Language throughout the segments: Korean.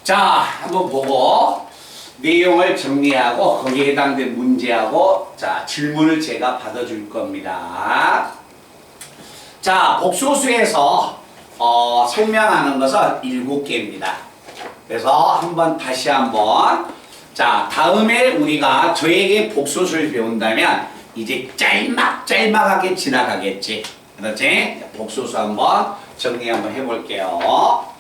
자, 한번 보고 내용을 정리하고 거기에 해당된 문제하고 자, 질문을 제가 받아줄 겁니다. 자, 복소수에서 설명하는 것은 7개입니다. 그래서 다시 한번 자, 다음에 우리가 저에게 복소수를 배운다면 이제 짤막하게 지나가겠지. 그렇지? 복소수 한번 정리 한번 해볼게요.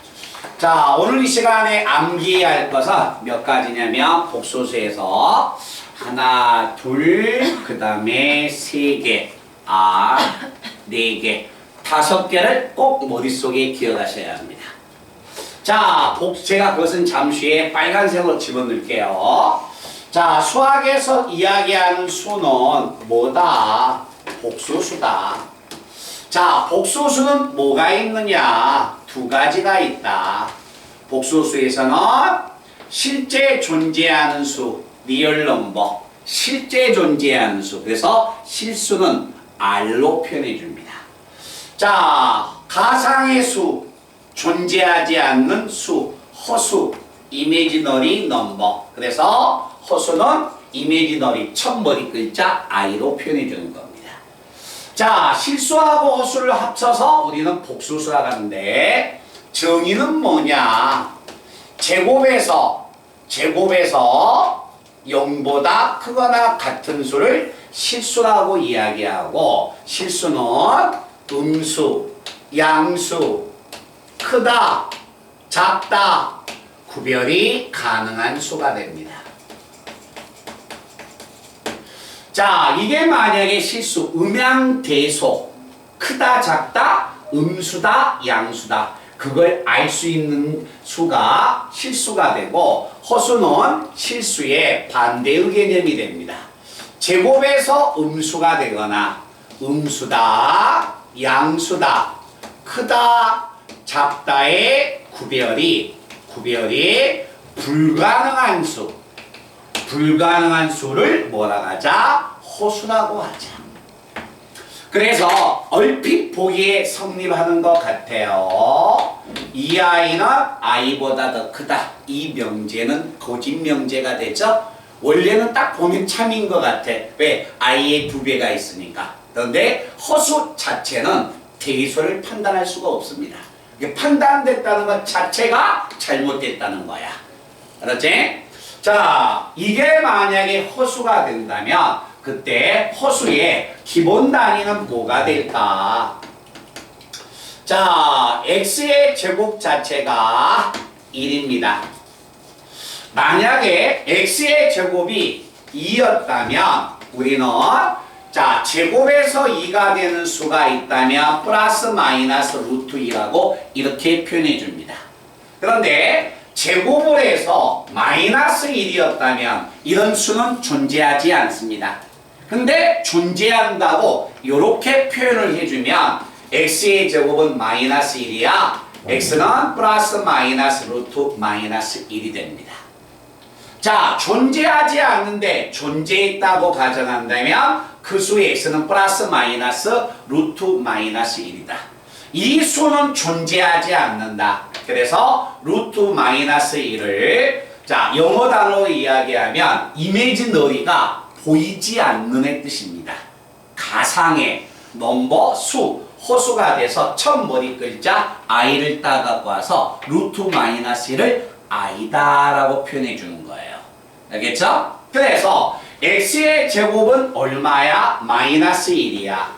자, 오늘 이 시간에 암기할 것은 몇 가지냐면 복소수에서 하나, 둘, 그 다음에 3개, 4개, 5개를 꼭 머릿속에 기억하셔야 합니다. 자, 제가 그것은 잠시 후에 빨간색으로 집어넣을게요. 자, 수학에서 이야기하는 수는 뭐다? 복소수다. 자, 복소수는 뭐가 있느냐? 2가지가 있다. 복소수에서는 실제 존재하는 수, 리얼 넘버, 실제 존재하는 수. 그래서 실수는 R로 표현해 줍니다. 자, 가상의 수, 존재하지 않는 수, 허수, 이미지너리 넘버. 그래서 허수는 이미지너리, 첫 머리 글자 I로 표현해 주는 겁니다. 자, 실수하고 허수를 합쳐서 우리는 복소수라고 하는데 정의는 뭐냐? 제곱에서 0보다 크거나 같은 수를 실수라고 이야기하고 실수는 음수, 양수, 크다, 작다, 구별이 가능한 수가 됩니다. 자, 이게 만약에 실수, 음양대소, 크다, 작다, 음수다, 양수다. 그걸 알 수 있는 수가 실수가 되고 허수는 실수의 반대의 개념이 됩니다. 제곱에서 음수가 되거나 음수다, 양수다, 크다, 작다의 구별이 불가능한 수, 불가능한 수를 뭐라고 하자? 허수라고 하자. 그래서 얼핏 보기에 성립하는 것 같아요. 이 아이는 아이보다 더 크다. 이 명제는 거짓 명제가 되죠. 원래는 딱 보면 참인 것 같아. 왜? 아이의 2배가 있으니까. 그런데 허수 자체는 대소를 판단할 수가 없습니다. 판단됐다는 것 자체가 잘못됐다는 거야. 그렇지? 자, 이게 만약에 허수가 된다면 그때 허수의 기본 단위는 뭐가 될까? 자, x의 제곱 자체가 1입니다. 만약에 x의 제곱이 2였다면 우리는 자, 제곱에서 2가 되는 수가 있다면 플러스 마이너스 루트 2라고 이렇게 표현해 줍니다. 그런데 제곱을 해서 마이너스 1이었다면 이런 수는 존재하지 않습니다. 근데 존재한다고 이렇게 표현을 해주면 x의 제곱은 마이너스 1이야. x는 플러스 마이너스 루트 마이너스 1이 됩니다. 자, 존재하지 않는데 존재했다고 가정한다면 그 수의 x는 플러스 마이너스 루트 마이너스 1이다. 이 수는 존재하지 않는다. 그래서 루트 마이너스 1을 자, 영어 단어로 이야기하면 이미지너리가 보이지 않는 의 뜻입니다. 가상의 넘버, 수, 허수가 돼서 첫 머리 글자 i를 따갖고 와서 루트 마이너스 1을 i다라고 표현해 주는 거예요. 알겠죠? 그래서 x의 제곱은 얼마야? 마이너스 1이야.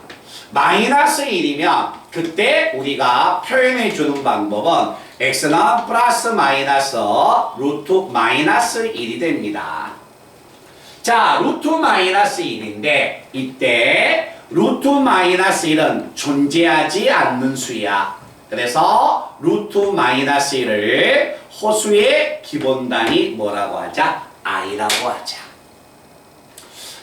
마이너스 1이면 그때 우리가 표현해 주는 방법은 x는 플러스 마이너스 루트 마이너스 1이 됩니다. 자, 루트 마이너스 1인데 이때 루트 마이너스 1은 존재하지 않는 수야. 그래서 루트 마이너스 1을 허수의 기본 단위 뭐라고 하자? i라고 하자.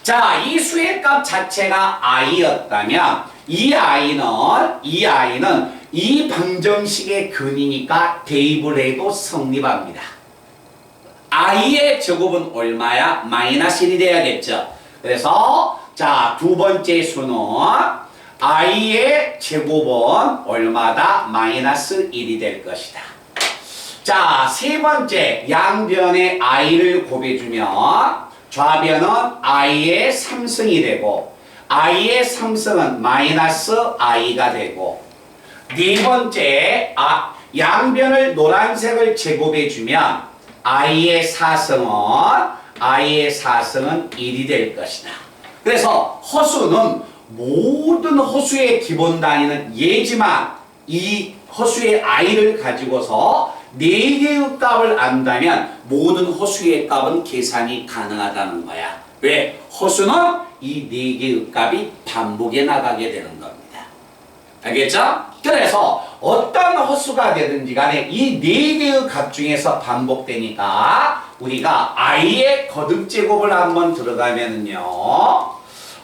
자, 이 수의 값 자체가 i였다면 이 i는 이 방정식의 근이니까 대입을 해도 성립합니다. i의 제곱은 얼마야? 마이너스 1이 돼야겠죠. 그래서 자, 두 번째 수는 i의 제곱은 얼마다? 마이너스 1이 될 것이다. 자, 세 번째, 양변에 i를 곱해주면 좌변은 i의 3승이 되고 i의 3승은 마이너스 i가 되고, 네 번째, 양변을 노란색을 제곱해주면 i의 4승은 1이 될 것이다. 그래서 허수는 모든 허수의 기본 단위는 예지만 이 허수의 i를 가지고서 4개의 값을 안다면 모든 허수의 값은 계산이 가능하다는 거야. 왜? 허수는 이 4개의 값이 반복해 나가게 되는 겁니다. 알겠죠? 그래서 어떤 허수가 되든지 간에 이 4개의 값 중에서 반복되니까 우리가 i의 거듭제곱을 한번 들어가면은요,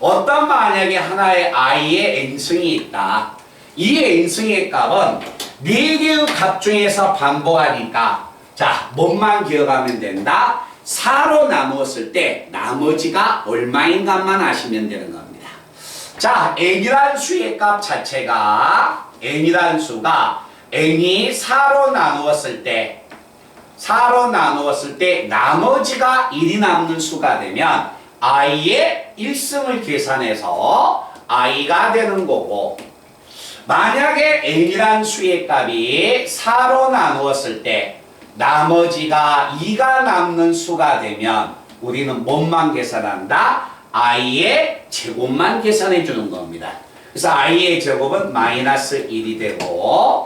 어떤 만약에 하나의 i의 n승이 있다. 이 n승의 값은 4개의 값 중에서 반복하니까, 자, 뭐만 기억하면 된다? 4로 나누었을 때 나머지가 얼마인 값만 아시면 되는 겁니다. 자, n이란 수의 값 자체가, n이란 수가 n이 4로 나누었을 때 나머지가 1이 남는 수가 되면 i의 1승을 계산해서 i가 되는 거고, 만약에 n이란 수의 값이 4로 나누었을 때 나머지가 2가 남는 수가 되면 우리는 뭐만 계산한다? i의 제곱만 계산해 주는 겁니다. 그래서 i의 제곱은 마이너스 1이 되고,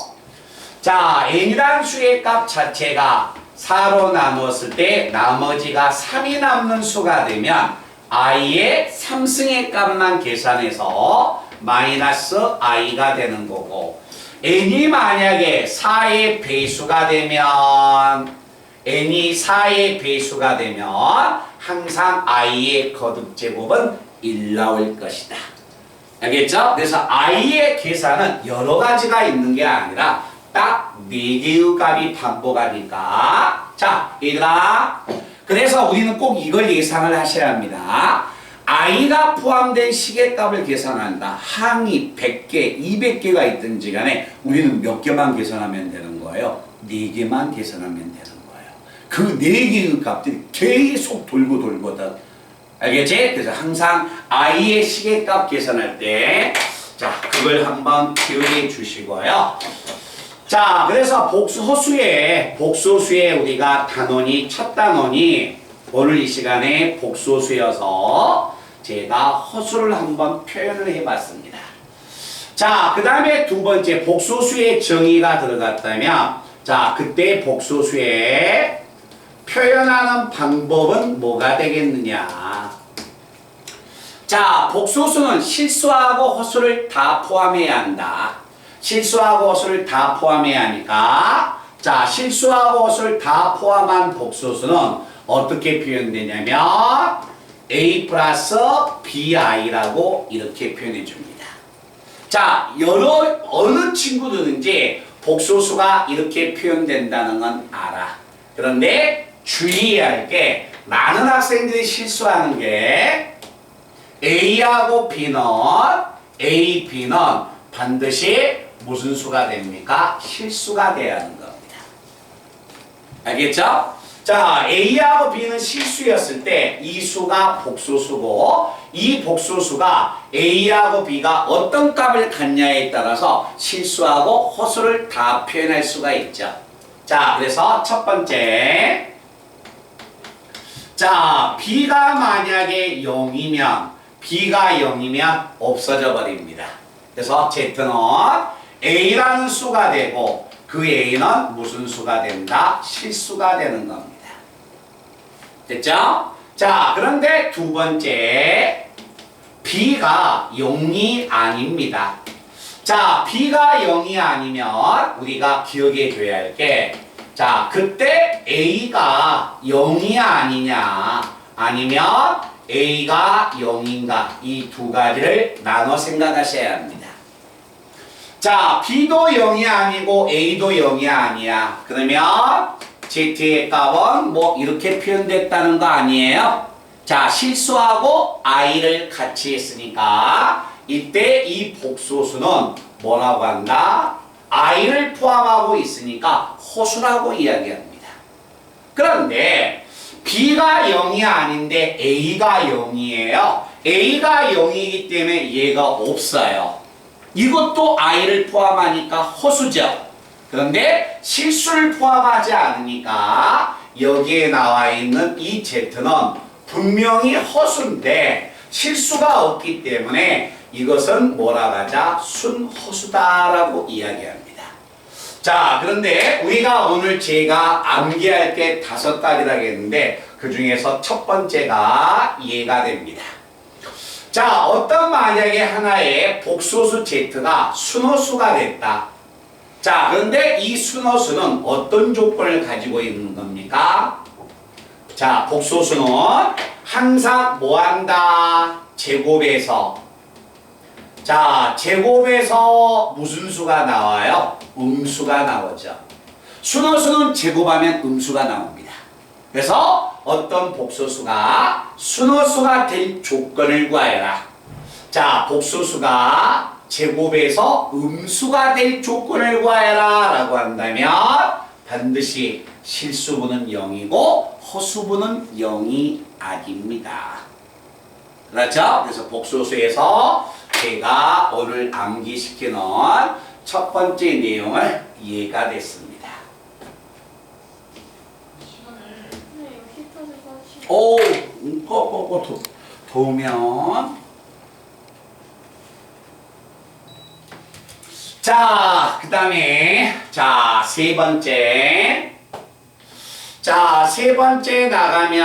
자, n이란 수의 값 자체가 4로 나누었을 때 나머지가 3이 남는 수가 되면 i의 3승의 값만 계산해서 마이너스 i가 되는 거고, n이 만약에 4의 배수가 되면 항상 i의 거듭제곱은 1 나올 것이다. 알겠죠? 그래서 i의 계산은 여러 가지가 있는 게 아니라 딱 4개의 값이 반복하니까, 자, 얘들아, 그래서 우리는 꼭 이걸 예상을 하셔야 합니다. i가 포함된 시계값을 계산한다. 항이 100개, 200개가 있든지 간에 우리는 몇 개만 계산하면 되는 거예요? 4개만 계산하면 되는 거예요. 그 4개의 값들이 계속 돌거든. 알겠지? 그래서 항상 i의 시계값 계산할 때, 자, 그걸 한번 기억해 주시고요. 자, 그래서 복수수에 우리가 첫 단원이 오늘 이 시간에 복수수여서 제가 허수를 한번 표현을 해봤습니다. 자, 그 다음에 두 번째 복수수의 정의가 들어갔다면, 자, 그때 복수수에 표현하는 방법은 뭐가 되겠느냐? 자, 복수수는 실수하고 허수를 다 포함해야 한다. 실수하고 허수를 다 포함해야 하니까, 자, 실수하고 허수를 다 포함한 복수수는 어떻게 표현되냐면 a 플러스 bi라고 이렇게 표현해 줍니다. 자, 어느 친구들인지 복수수가 이렇게 표현된다는 건 알아. 그런데 주의해야 할 게, 많은 학생들이 실수하는 게 A하고 B는 A, B는 반드시 무슨 수가 됩니까? 실수가 돼야 하는 겁니다. 알겠죠? 자, A하고 B는 실수였을 때 이 수가 복수수고, 이 복수수가 A하고 B가 어떤 값을 갖냐에 따라서 실수하고 허수를 다 표현할 수가 있죠. 자, 그래서 첫 번째, 자, B가 만약에 0이면 없어져 버립니다. 그래서 Z는 A라는 수가 되고 그 A는 무슨 수가 된다? 실수가 되는 겁니다. 됐죠? 자, 그런데 두 번째, B가 0이 아닙니다. 자, B가 0이 아니면 우리가 기억해 줘야 할 게, 자, 그때 A가 0이 아니냐, 아니면 A가 0인가, 이 두 가지를 나눠 생각하셔야 합니다. 자, B도 0이 아니고 A도 0이 아니야. 그러면 Z의 값은 뭐 이렇게 표현됐다는 거 아니에요? 자, 실수하고 I를 같이 했으니까 이때 이 복소수는 뭐라고 한다? I를 포함하고 있으니까 호수라고 이야기합니다. 그런데 B가 0이 아닌데 A가 0이에요. A가 0이기 때문에 얘가 없어요. 이것도 I를 포함하니까 호수죠. 그런데 실수를 포함하지 않으니까 여기에 나와 있는 이 Z는 분명히 허수인데 실수가 없기 때문에 이것은 뭐라고 하자? 순허수다라고 이야기합니다. 자, 그런데 우리가 오늘 제가 암기할 게 5가지라고 했는데 그 중에서 첫 번째가 이해가 됩니다. 자, 어떤 만약에 하나의 복소수 Z가 순허수가 됐다. 자, 그런데 이 순허수는 어떤 조건을 가지고 있는 겁니까? 자, 복소수는 항상 뭐한다? 제곱에서. 자, 제곱에서 무슨 수가 나와요? 음수가 나오죠. 순허수는 제곱하면 음수가 나옵니다. 그래서 어떤 복소수가 순허수가 될 조건을 구하여라. 자, 복소수가 제곱에서 음수가 될 조건을 구하여라 라고 한다면 반드시 실수분은 0이고 허수분은 0이 아닙니다. 그렇죠? 그래서 복소수에서 제가 오늘 암기시키는 첫 번째 내용을 이해가 됐습니다. 오, 더우면. 자, 그 다음에, 자, 세 번째. 자, 세 번째 나가면,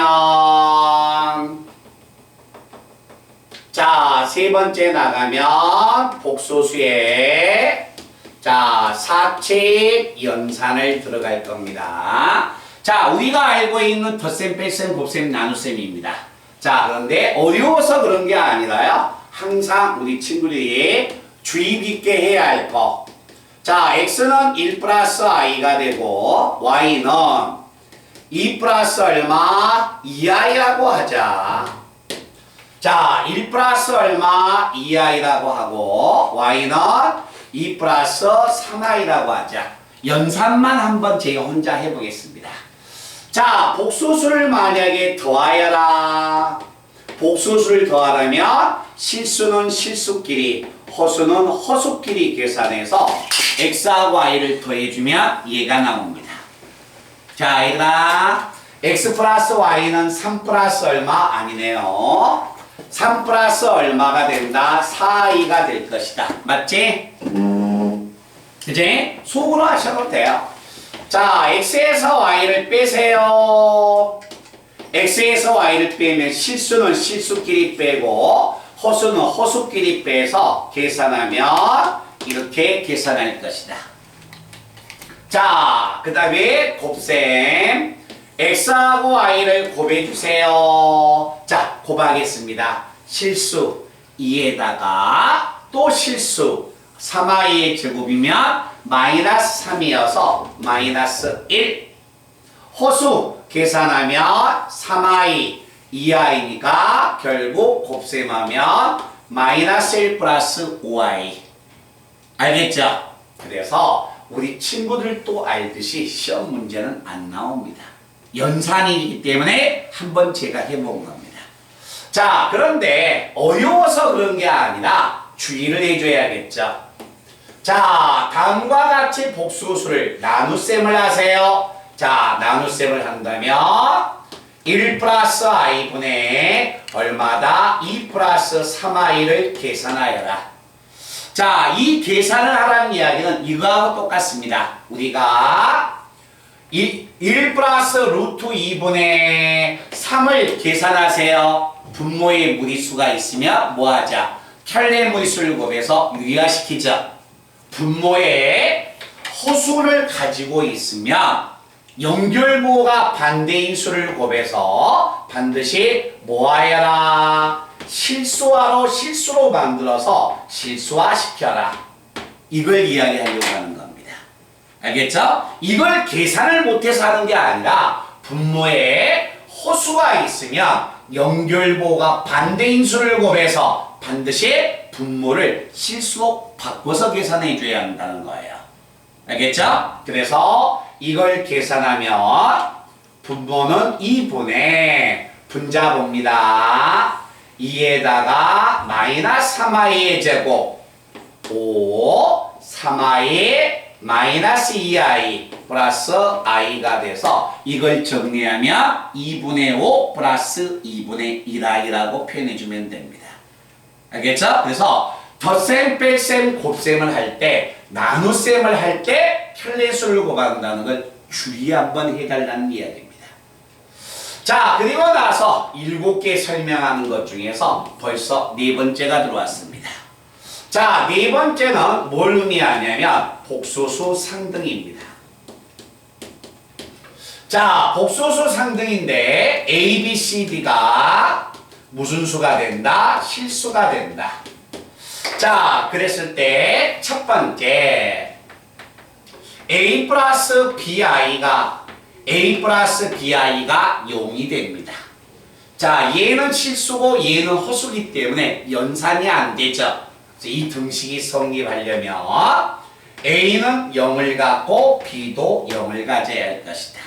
자, 세 번째 나가면, 복소수에, 자, 사칙 연산을 들어갈 겁니다. 자, 우리가 알고 있는 덧셈, 뺄셈, 곱셈, 나눗셈입니다. 자, 그런데 어려워서 그런 게 아니라요. 항상 우리 친구들이 주의 깊게 해야 할 거. 자, x는 1 플러스 i가 되고 y는 2 플러스 얼마? 2i라고 하자. 자, 1 플러스 얼마? 2i라고 하고 y는 2 플러스 3i라고 하자. 연산만 한번 제가 혼자 해보겠습니다. 자, 복소수를 만약에 더하여라. 복소수를 더하려면 실수는 실수끼리, 허수는 허수끼리 계산해서 x하고 y를 더해주면 얘가 나옵니다. 자, 얘들아, x 플러스 y는 3 플러스 얼마? 아니네요. 3 플러스 얼마가 된다? 4i가 될 것이다. 맞지? 그지? 속으로 하셔도 돼요. 자, x에서 y를 빼세요. x에서 y를 빼면 실수는 실수끼리 빼고 허수는 허수끼리 빼서 계산하면 이렇게 계산할 것이다. 자, 그 다음에 곱셈. x하고 y를 곱해주세요. 자, 곱하겠습니다. 실수 2에다가 또 실수 3i의 제곱이면 마이너스 3이어서 마이너스 1. 호수 계산하면 3i, 2i니까 결국 곱셈하면 마이너스 1 플러스 5i. 알겠죠? 그래서 우리 친구들도 알듯이 시험 문제는 안 나옵니다. 연산이기 때문에 한번 제가 해본 겁니다. 자, 그런데 어려워서 그런 게 아니라 주의를 해줘야겠죠. 자, 다음과 같이 복수수를 나눗셈을 하세요. 자, 나눗셈을 한다면 1 플러스 i분의 얼마다? 2 플러스 3i를 계산하여라. 자, 이 계산을 하라는 이야기는 이거하고 똑같습니다. 우리가 1 플러스 루트 2분의 3을 계산하세요. 분모의 무리수가 있으면 뭐하자? 켤레 무리수를 곱해서 유리화시키죠. 분모에 허수를 가지고 있으면 연결부호가 반대인 수를 곱해서 반드시 뭐하여라? 실수화로 실수로 만들어서 실수화시켜라. 이걸 이야기하려고 하는 겁니다. 알겠죠? 이걸 계산을 못해서 하는 게 아니라 분모에 허수가 있으면 연결부호가 반대인 수를 곱해서 반드시 분모를 실수로 바꿔서 계산해 줘야 한다는 거예요. 알겠죠? 그래서 이걸 계산하면 분모는 2분의 분자봅니다. 2에다가 마이너스 3i의 제곱 5 3i 마이너스 2i 플러스 i가 돼서 이걸 정리하면 2분의 5 플러스 2분의 1i라고 표현해주면 됩니다. 알겠죠? 그래서 덧셈, 뺄셈, 곱셈을 할 때, 나눗셈을 할 때 편례수를 곱한다는 걸 주의 한번 해달라는 이야기입니다. 자, 그리고 나서 7개 설명하는 것 중에서 벌써 4번째가 들어왔습니다. 자, 4번째는 뭘 의미하냐면 복소수 상등입니다. 자, 복소수 상등인데 A, B, C, D가 무슨 수가 된다? 실수가 된다. 자, 그랬을 때 첫 번째 A 플러스 BI가 BI가 0이 됩니다. 자, 얘는 실수고 얘는 허수기 때문에 연산이 안 되죠. 이 등식이 성립하려면 A는 0을 갖고 B도 0을 가져야 할 것이다.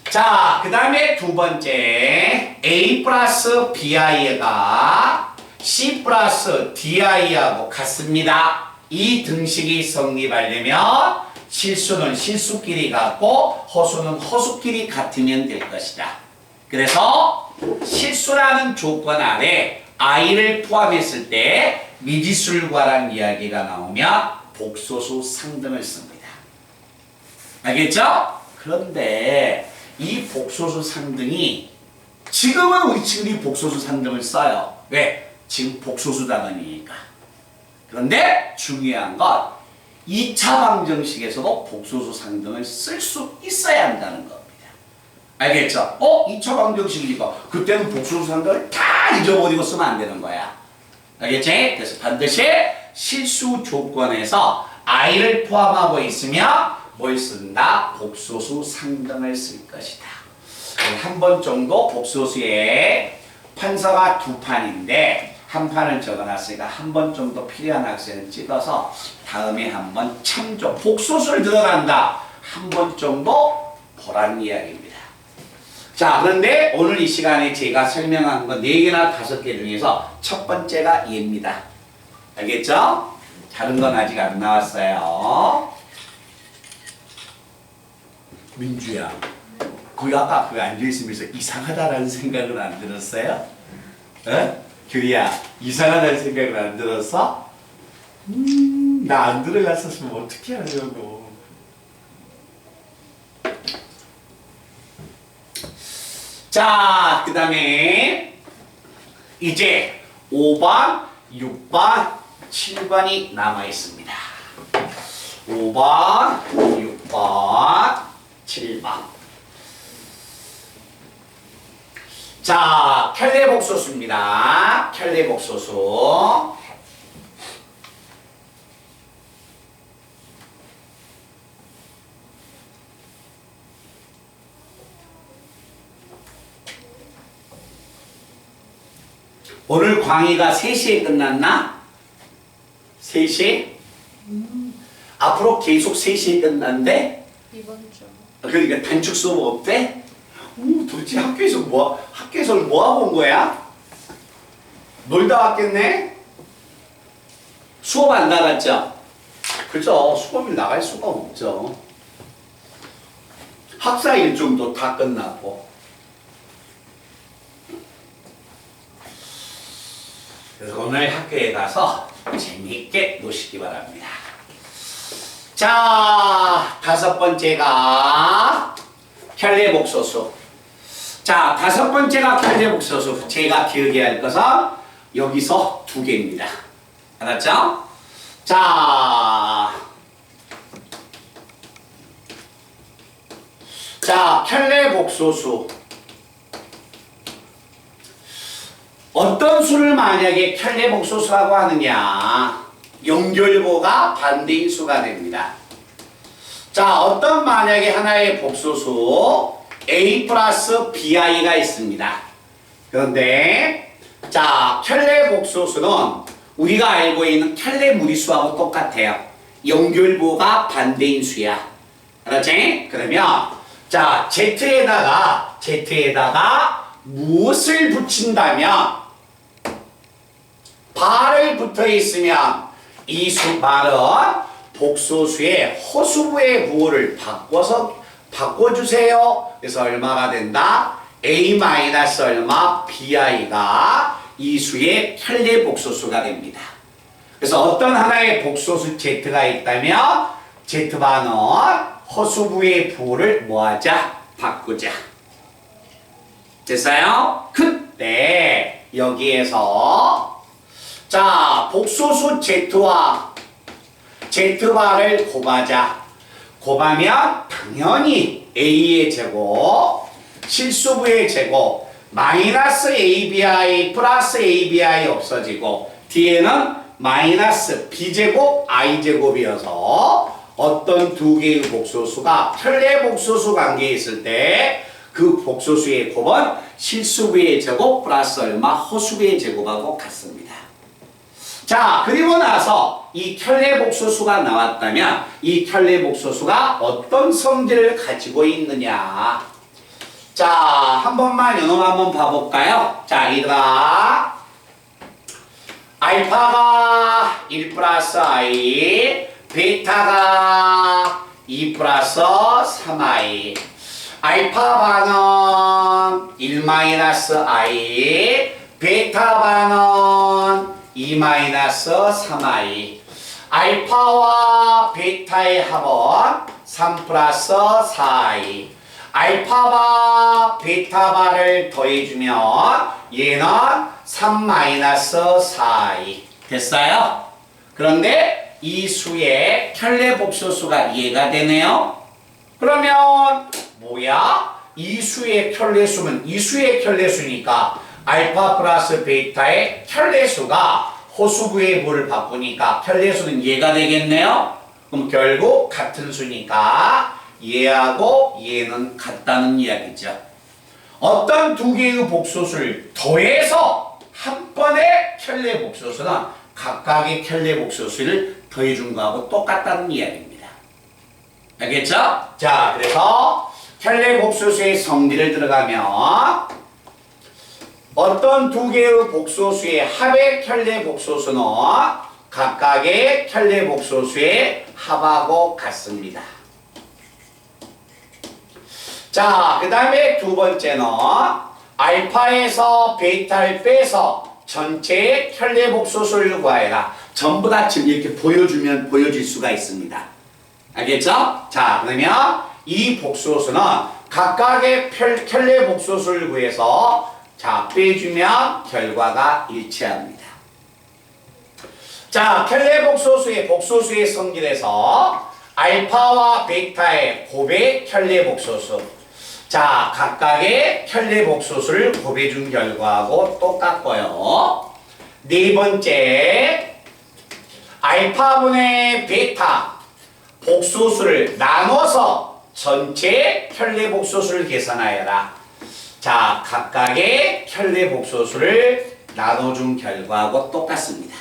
자, 그 다음에 두 번째 A 플러스 BI가 C 플러스 DI하고 같습니다. 이 등식이 성립하려면 실수는 실수끼리 같고 허수는 허수끼리 같으면 될 것이다. 그래서 실수라는 조건 안에 i를 포함했을 때 미지수를 구하라는 이야기가 나오면 복소수 상등을 씁니다. 알겠죠? 그런데 이 복소수 상등이 지금은 우리 친구들이 복소수 상등을 써요. 왜? 지금 복소수 단원이니까. 그런데 중요한 건 2차 방정식에서도 복소수 상등을 쓸 수 있어야 한다는 겁니다. 알겠죠? 2차 방정식이니까 그때는 복소수 상등을 다 잊어버리고 쓰면 안 되는 거야. 알겠지? 그래서 반드시 실수 조건에서 i를 포함하고 있으면 뭘 쓴다? 복소수 상등을 쓸 것이다. 한 번 정도 복소수에 판서가 2판인데 한 판을 적어놨으니까 한 번 정도 필요한 학생은 찍어서 다음에 한번 참조, 복소수를 들어간다. 한 번 정도 보라는 이야기입니다. 자, 그런데 오늘 이 시간에 제가 설명한 거 4개나 5개 중에서 첫 번째가 얘입니다. 알겠죠? 다른 건 아직 안 나왔어요. 민주야, 거기 아까 그 앉아있으면서 이상하다라는 생각은 안 들었어요? 어? 규리야, 이상하다는 생각은 안 들었어? 나 안 들어갔었으면 어떻게 하려고. 자, 그 다음에 이제 5번, 6번, 7번이 남아있습니다. 5번, 6번, 7번. 자, 켤레복소수입니다. 켤레복소수. 오늘 강의가 3시에 끝났나? 3시? 앞으로 계속 3시에 끝난대? 이번 주. 그러니까 단축 수업 없대? 도대체 학교에서 뭐 하고 온 거야? 놀다 왔겠네? 수업 안 나갔죠? 그죠? 수업이 나갈 수가 없죠. 학사 일정도 다 끝났고. 그래서 오늘 학교에 가서 재미있게 노시기 바랍니다. 자, 5번째가 켤레복소수. 자, 5번째가 켤레복소수. 제가 기억해야 할 것은 여기서 2개입니다. 알았죠? 자, 켤레복소수. 어떤 수를 만약에 켤레복소수라고 하느냐? 연결보가 반대인 수가 됩니다. 자, 어떤 만약에 하나의 복소수 A 플러스 BI가 있습니다. 그런데 자, 켤레복소수는 우리가 알고 있는 켤레 무리수하고 똑같아요. 연결부가 반대인 수야. 알았지? 그러면 자 Z에다가 무엇을 붙인다면 발을 붙어 있으면 이 말은 복소수의 허수부의 부호를 바꿔주세요. 그래서 얼마가 된다? A 마이너스 얼마? BI가 이 수의 켤레 복소수가 됩니다. 그래서 어떤 하나의 복소수 Z가 있다면 Z반은 허수부의 부호를 뭐하자? 바꾸자. 됐어요? 그때 여기에서 자 복소수 Z와 Z바를 곱하자. 곱하면 당연히 A의 제곱, 실수부의 제곱, 마이너스 ABI 플러스 ABI 없어지고 뒤에는 마이너스 B제곱 I제곱이어서 어떤 두 개의 복소수가 켤레 복소수 관계에 있을 때 그 복소수의 곱은 실수부의 제곱 플러스 얼마 허수부의 제곱하고 같습니다. 자 그리고 나서 이 켤레 복소수가 나왔다면 이 켤레 복소수가 어떤 성질을 가지고 있느냐. 자 한 번만 요놈 한번 봐볼까요? 자 얘들아 알파가 1 플러스 I 베타가 2 플러스 3I 알파반은 1 마이너스 I 베타반은 2 마이너스 3I 알파와 베타의 합은 3 플러스 4I 알파바 베타바를 더해주면 얘는 3 마이너스 4I 됐어요? 그런데 이 수의 켤레 복소수가 이해가 되네요? 그러면 뭐야? 이 수의 켤레수는 이 수의 켤레수니까 알파 플러스 베타의 켤레수가 호수부의 부를 바꾸니까 켤레수는 얘가 되겠네요? 그럼 결국 같은 수니까 얘하고 얘는 같다는 이야기죠. 어떤 두 개의 복소수를 더해서 한 번에 켤레 복소수는 각각의 켤레 복소수를 더해준 거하고 똑같다는 이야기입니다. 알겠죠? 자, 그래서 켤레 복소수의 성질을 들어가면 어떤 두 개의 복소수의 합의 켤레 복소수는 각각의 켤레 복소수의 합하고 같습니다. 자, 그 다음에 두 번째는 알파에서 베타를 빼서 전체의 켤레 복소수를 구하여라. 전부 다 지금 이렇게 보여주면 보여질 수가 있습니다. 알겠죠? 자, 그러면 이 복소수는 각각의 켤레 복소수를 구해서 자, 빼주면 결과가 일치합니다. 자, 켤레 복소수의 성질에서 알파와 베타의 곱의 켤레 복소수. 자, 각각의 켤레 복소수를 곱해준 결과하고 똑같고요. 네 번째, 알파분의 베타 복소수를 나눠서 전체 켤레 복소수를 계산하여라. 자, 각각의 켤레 복소수를 나눠준 결과하고 똑같습니다.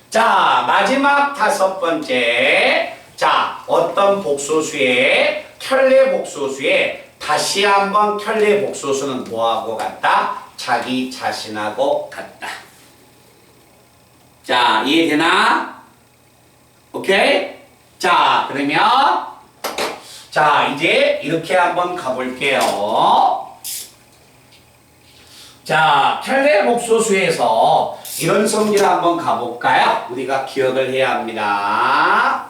자, 마지막 다섯 번째. 자, 어떤 복소수의 켤레 복소수에 다시 한번 켤레 복소수는 뭐하고 같다? 자기 자신하고 같다. 자, 이해되나? 오케이? 자, 그러면 자, 이제 이렇게 한번 가볼게요. 자, 켤레 복소수에서 이런 성질 한번 가볼까요? 우리가 기억을 해야 합니다.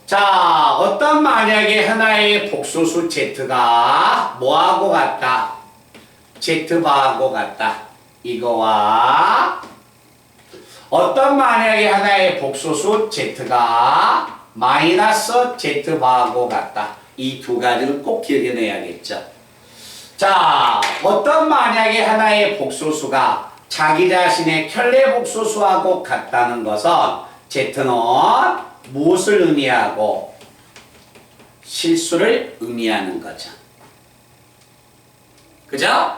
자, 어떤 만약에 하나의 복소수 Z가 뭐하고 같다? Z바하고 같다. 이거와 어떤 만약에 하나의 복소수 Z가 마이너스 Z바하고 같다. 이 두 가지를 꼭 기억해내야겠죠. 자, 어떤 만약에 하나의 복소수가 자기 자신의 켤레 복소수하고 같다는 것은 Z는 무엇을 의미하고 실수를 의미하는 거죠. 그죠?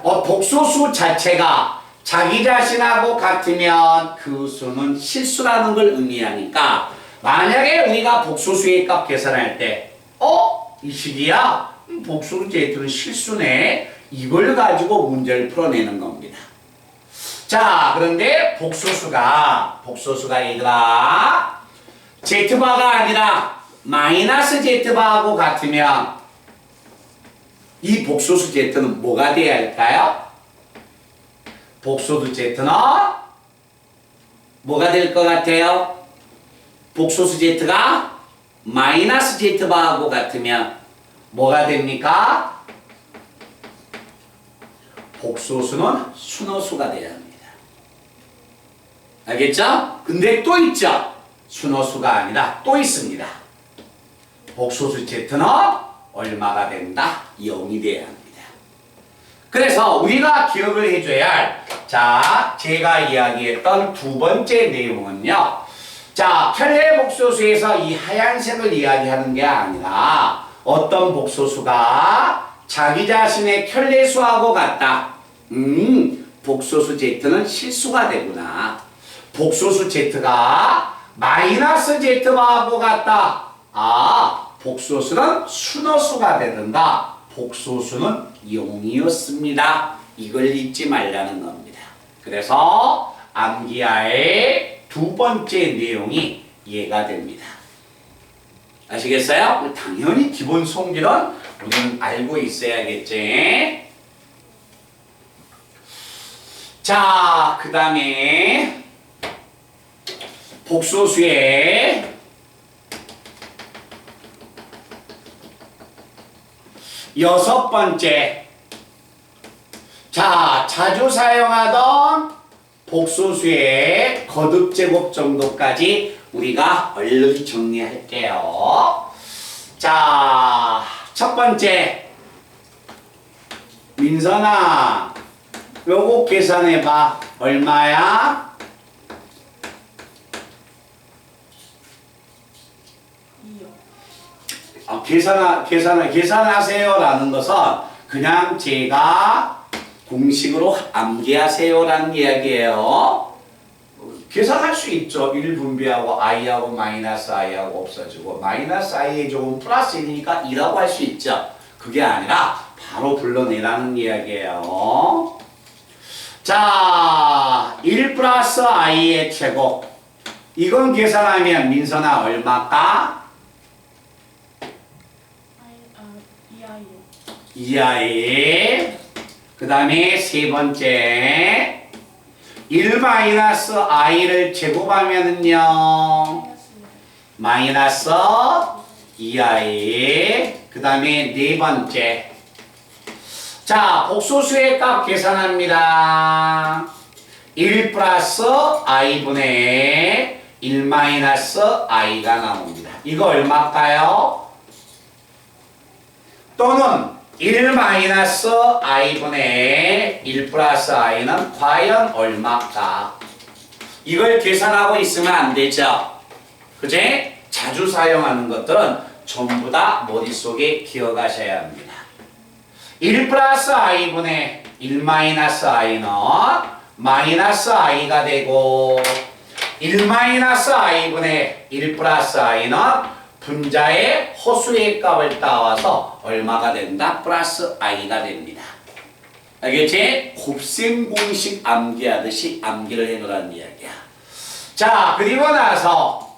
복소수 자체가 자기 자신하고 같으면 그 수는 실수라는 걸 의미하니까 만약에 우리가 복소수의 값 계산할 때 이 식이야? 복소수 Z는 실수네. 이걸 가지고 문제를 풀어내는 겁니다. 자, 그런데 복소수가 얘들아 Z바가 아니라 마이너스 Z바하고 같으면 이 복소수 Z는 뭐가 돼야 할까요? 복소수 Z는 뭐가 될 것 같아요? 복소수 Z가 마이너스 Z바하고 같으면 뭐가 됩니까? 복소수는 순호수가 돼야 합니다. 알겠죠? 근데 또 있죠? 순호수가 아니라 또 있습니다. 복소수 Z는 얼마가 된다? 0이 돼야 합니다. 그래서 우리가 기억을 해줘야 할, 자, 제가 이야기했던 두 번째 내용은요. 자, 편례 복소수에서 이 하얀색을 이야기하는 게 아니라 어떤 복소수가 자기 자신의 편례수하고 같다. 복소수 Z는 실수가 되구나. 복소수 Z가 마이너스 Z바하고 같다. 복소수는 순호수가 되든가 복소수는 0이었습니다. 이걸 잊지 말라는 겁니다. 그래서 암기하의 두 번째 내용이 이해가 됩니다. 아시겠어요? 당연히 기본 성질은 우리는 알고 있어야겠지. 자, 그 다음에 복소수의 여섯 번째. 자, 자주 사용하던 복소수의 거듭제곱 정도까지 우리가 얼른 정리할게요. 자, 첫 번째. 민선아, 요거 계산해봐. 얼마야? 2요. 계산하세요 라는 것은 그냥 제가 공식으로 암기하세요라는 이야기예요. 계산할 수 있죠. 1 분배하고 i하고 마이너스 i하고 없어지고 마이너스 i의 조금 플러스 1이니까 2라고 할 수 있죠. 그게 아니라 바로 불러내라는 이야기예요. 자, 1 플러스 i의 제곱. 이건 계산하면 민선아 얼마까? 2i. 그 다음에 세 번째. 1 마이너스 i를 제곱하면은요. 마이너스 2i. 그 다음에 네 번째. 자, 복소수의 값 계산합니다. 1 플러스 i분의 1 마이너스 i가 나옵니다. 이거 얼마일까요? 또는 1 마이너스 i분의 1 플러스 i는 과연 얼마일까? 이걸 계산하고 있으면 안 되죠. 그지? 자주 사용하는 것들은 전부 다 머릿속에 기억하셔야 합니다. 1 플러스 i분의 1 마이너스 i는 마이너스 i가 되고 1 마이너스 i분의 1 플러스 i는 분자의 호수의 값을 따와서 얼마가 된다? 플러스 i가 됩니다. 알겠지? 곱셈 공식 암기하듯이 암기를 해놓으라는 이야기야. 자, 그리고 나서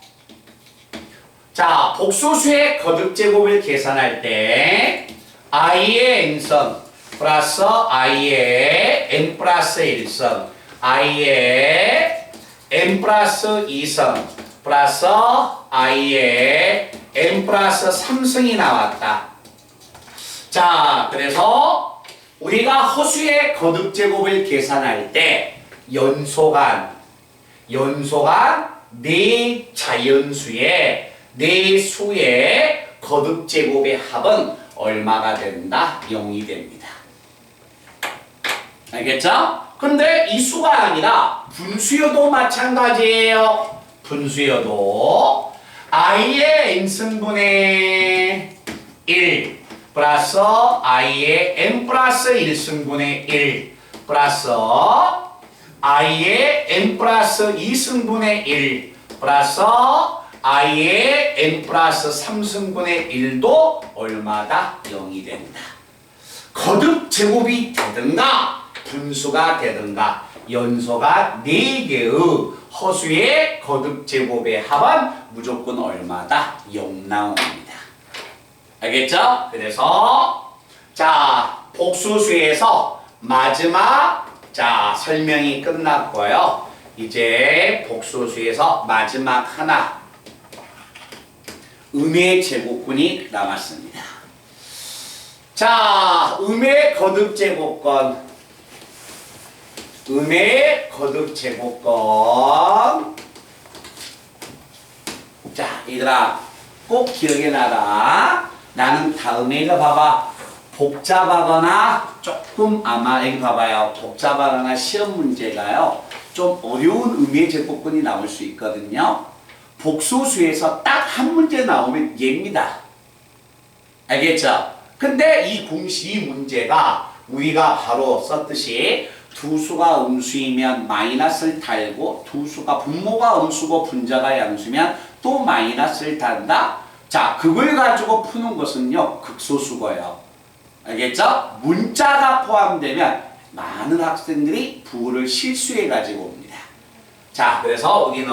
자, 복소수의 거듭제곱을 계산할 때 i의 n선 플러스 i의 n 플러스 1선 i의 n 플러스 2선 플러스 i의 n 플러스 3승이 나왔다. 자, 그래서 우리가 호수의 거듭제곱을 계산할 때 연소간 네 자연수의 네 수의 거듭제곱의 합은 얼마가 된다? 0이 됩니다. 알겠죠? 근데 이 수가 아니라 분수여도 마찬가지예요. 분수여도 i의 n승분의 1 플러스 i의 n 플러스 1승분의 1 플러스 i의 n 플러스 2승분의 1 플러스 i의 n 플러스 3승분의 1도 얼마다? 0이 된다. 거듭 제곱이 되든가 분수가 되든가 연소가 4개의 허수의 거듭 제곱의 합은 무조건 얼마다? 0 나옵니다. 알겠죠? 그래서 자 복수수에서 마지막 자 설명이 끝났고요. 이제 복수수에서 마지막 하나 음의 제곱근이 남았습니다. 자 음의 거듭 제곱근 음의 거듭 제곱근 자 얘들아 꼭 기억해놔라. 나는 다음에 이거 봐봐 복잡하거나 조금 아마 여기 봐봐요 복잡하거나 시험 문제가요 좀 어려운 음의 제곱근이 나올 수 있거든요. 복소수에서 딱 한 문제 나오면 얘입니다. 알겠죠? 근데 이 공식 문제가 우리가 바로 썼듯이 두 수가 음수이면 마이너스를 달고 두 수가 분모가 음수고 분자가 양수면 또 마이너스를 단다. 자, 그걸 가지고 푸는 것은요 극소수고요. 알겠죠? 문자가 포함되면 많은 학생들이 부호를 실수해 가지고 옵니다. 자, 그래서 우리는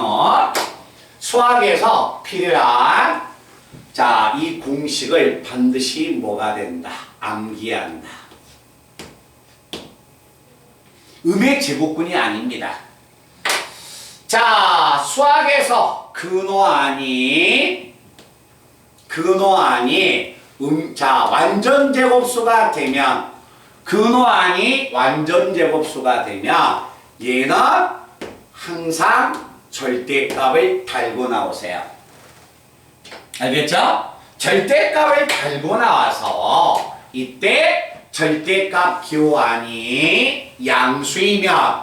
수학에서 필요한 자, 이 공식을 반드시 뭐가 된다? 암기한다. 음의 제곱근이 아닙니다. 자, 수학에서 근호안이 자, 완전 제곱수가 되면 근호안이 완전 제곱수가 되면 얘는 항상 절대값을 달고 나오세요. 알겠죠? 절대값을 달고 나와서 이때 절대값 교환이 양수이면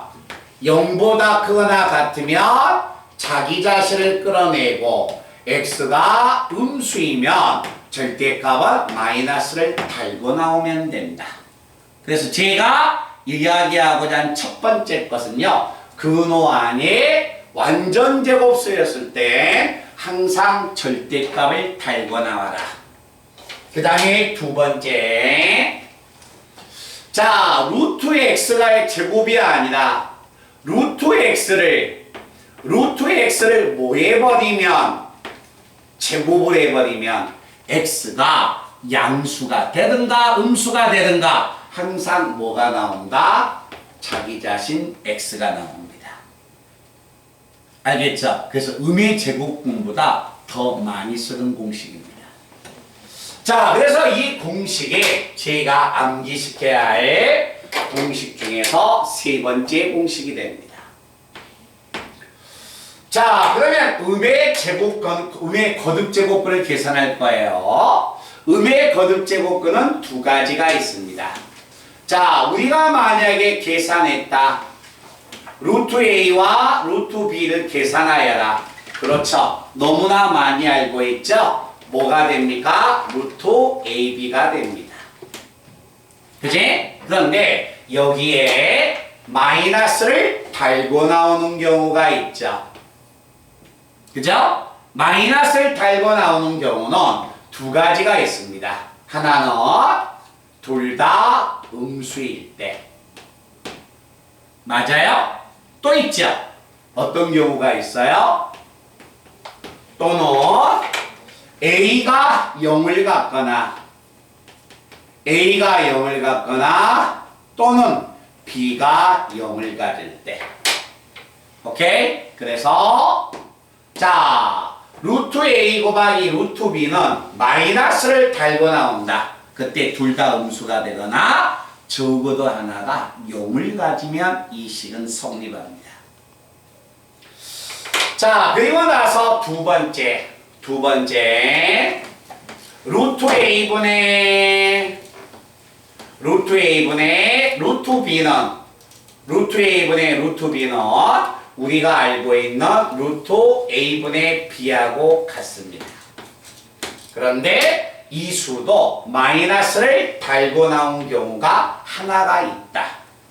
0보다 크거나 같으면 자기 자신을 끌어내고 x가 음수이면 절대값은 마이너스를 달고 나오면 된다. 그래서 제가 이야기하고자 한 첫 번째 것은요. 근호안이 완전 제곱수였을 때 항상 절대값을 달고 나와라. 그 다음에 두 번째 자 루트 x가 제곱이 아니라 루트 x를 뭐 해버리면 제곱을 해버리면 x가 양수가 되든가 음수가 되든가 항상 뭐가 나온다? 자기 자신 x가 나옵니다. 알겠죠? 그래서 음의 제곱근보다 더 많이 쓰는 공식입니다. 자, 그래서 이 공식이 제가 암기시켜야 할 공식 중에서 세 번째 공식이 됩니다. 자, 그러면 음의 거듭 제곱근을 계산할 거예요. 음의 거듭 제곱근은 두 가지가 있습니다. 자, 우리가 만약에 계산했다. 루트 A와 루트 B를 계산하여라. 그렇죠. 너무나 많이 알고 있죠? 뭐가 됩니까? 루트 AB가 됩니다. 그치? 그런데 여기에 마이너스를 달고 나오는 경우가 있죠. 그죠? 마이너스를 달고 나오는 경우는 두 가지가 있습니다. 하나는 둘 다 음수일 때. 맞아요? 또 있죠? 어떤 경우가 있어요? 또는 A가 0을 갖거나 또는 B가 0을 가질 때. 오케이? 그래서 자 루트 A 곱하기 루트 B는 마이너스를 달고 나온다. 그때 둘 다 음수가 되거나 적어도 하나가 0을 가지면 이 식은 성립합니다. 자, 그리고 나서 두 번째 루트 A분의 루트 B는 우리가 알고 있는 루트 A분의 B하고 같습니다. 그런데 이 수도 마이너스를 달고 나온 경우가 하나가 있다.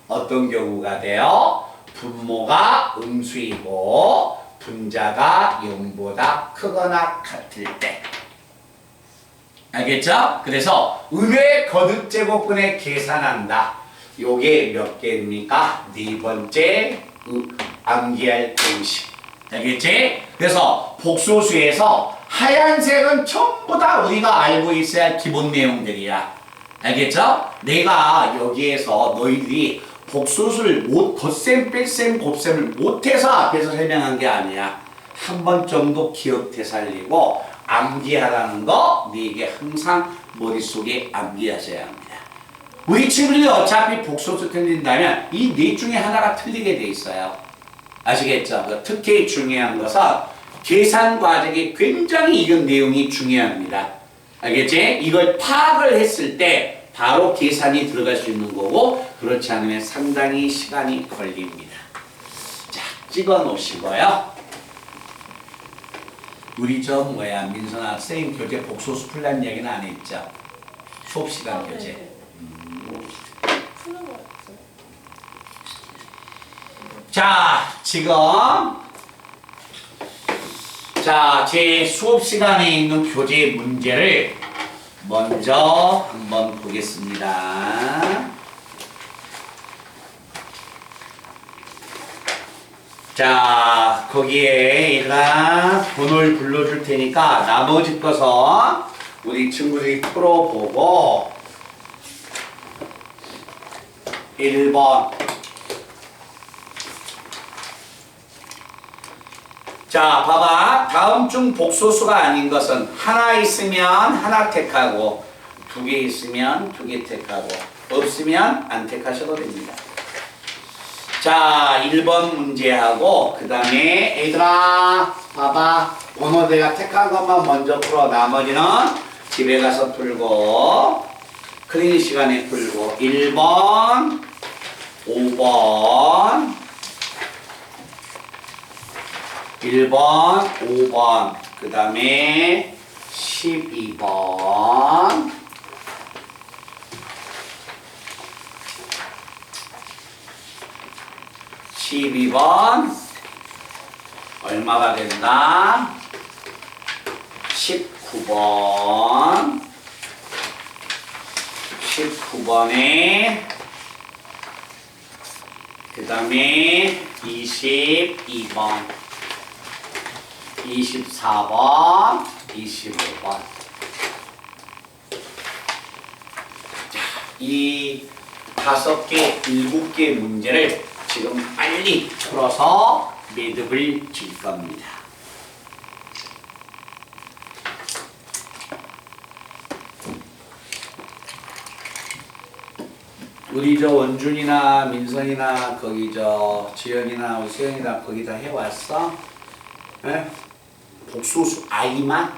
어떤 경우가 돼요? 분모가 음수이고 분자가 0보다 크거나 같을 때. 알겠죠? 그래서 음의 거듭제곱근에 계산한다. 요게 몇 개입니까? 네 번째 암기할 공식. 알겠지? 그래서 복소수에서 하얀색은 전부 다 우리가 알고 있어야 할 기본 내용들이야. 알겠죠? 내가 여기에서 너희들이 복소수를 덧셈, 뺄셈, 곱셈을 못해서 앞에서 설명한 게 아니야. 한 번 정도 기억 되살리고 암기하라는 거 네게 항상 머릿속에 암기하셔야 합니다. 우리 친구들이 어차피 복소수 틀린다면 이 넷 중에 하나가 틀리게 돼 있어요. 아시겠죠? 특히 중요한 것은 계산 과정이 굉장히 이런 내용이 중요합니다. 알겠지? 이걸 파악을 했을 때 바로 계산이 들어갈 수 있는 거고 그렇지 않으면 상당히 시간이 걸립니다. 자, 찍어 놓으시고요. 우리 민선아 학생 교재 복소수 풀란 얘기는 안 했죠? 수업 시간 교재. 푸는 거였어요. 자, 지금 제 수업 시간에 있는 교재 문제를 먼저 한번 보겠습니다. 자, 거기에 얘가 번호를 불러줄 테니까 나머지 것은 우리 친구들이 풀어보고 1번. 자, 봐봐. 다음 중 복소수가 아닌 것은 하나 있으면 하나 택하고 두 개 있으면 두 개 택하고 없으면 안 택하셔도 됩니다. 자, 1번 문제하고 그 다음에 얘들아 봐봐. 번호 내가 택한 것만 먼저 풀어. 나머지는 집에 가서 풀고 클리닉 시간에 풀고 1번 5번 1번 5번 그 다음에 12번 12번 얼마가 된다? 19번 19번에 그 다음에 22번 24번 25번 이 5개, 7개 문제를 지금 빨리 풀어서 매듭을 질 겁니다. 우리 원준이나 민선이나 거기 지연이나 수연이나 거기 다 해왔어? 네? 복소수 아이만?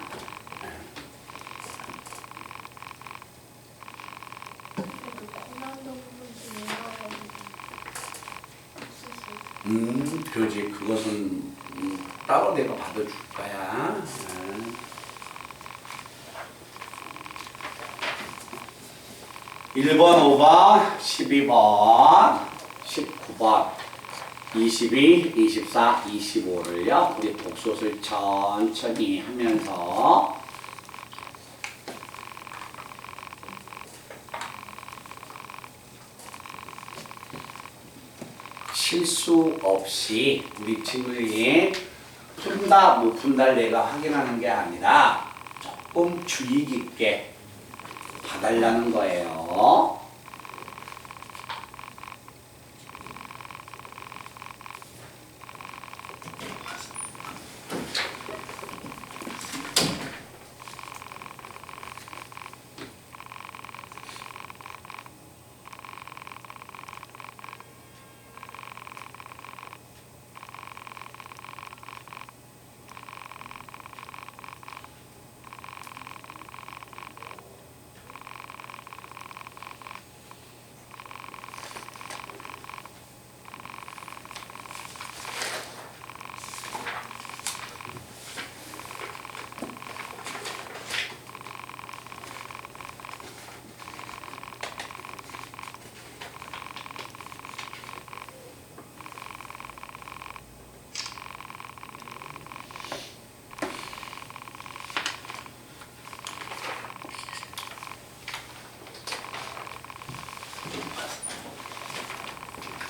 그러지. 그것은 따로 내가 받아줄 거야. 1번, 5번, 12번, 19번, 22, 24, 25를요. 우리 복소수를 천천히 하면서 실수 없이 우리 친구들이 푼다 못 푼다를 내가 확인하는 게 아니라 조금 주의 깊게 봐달라는 거예요.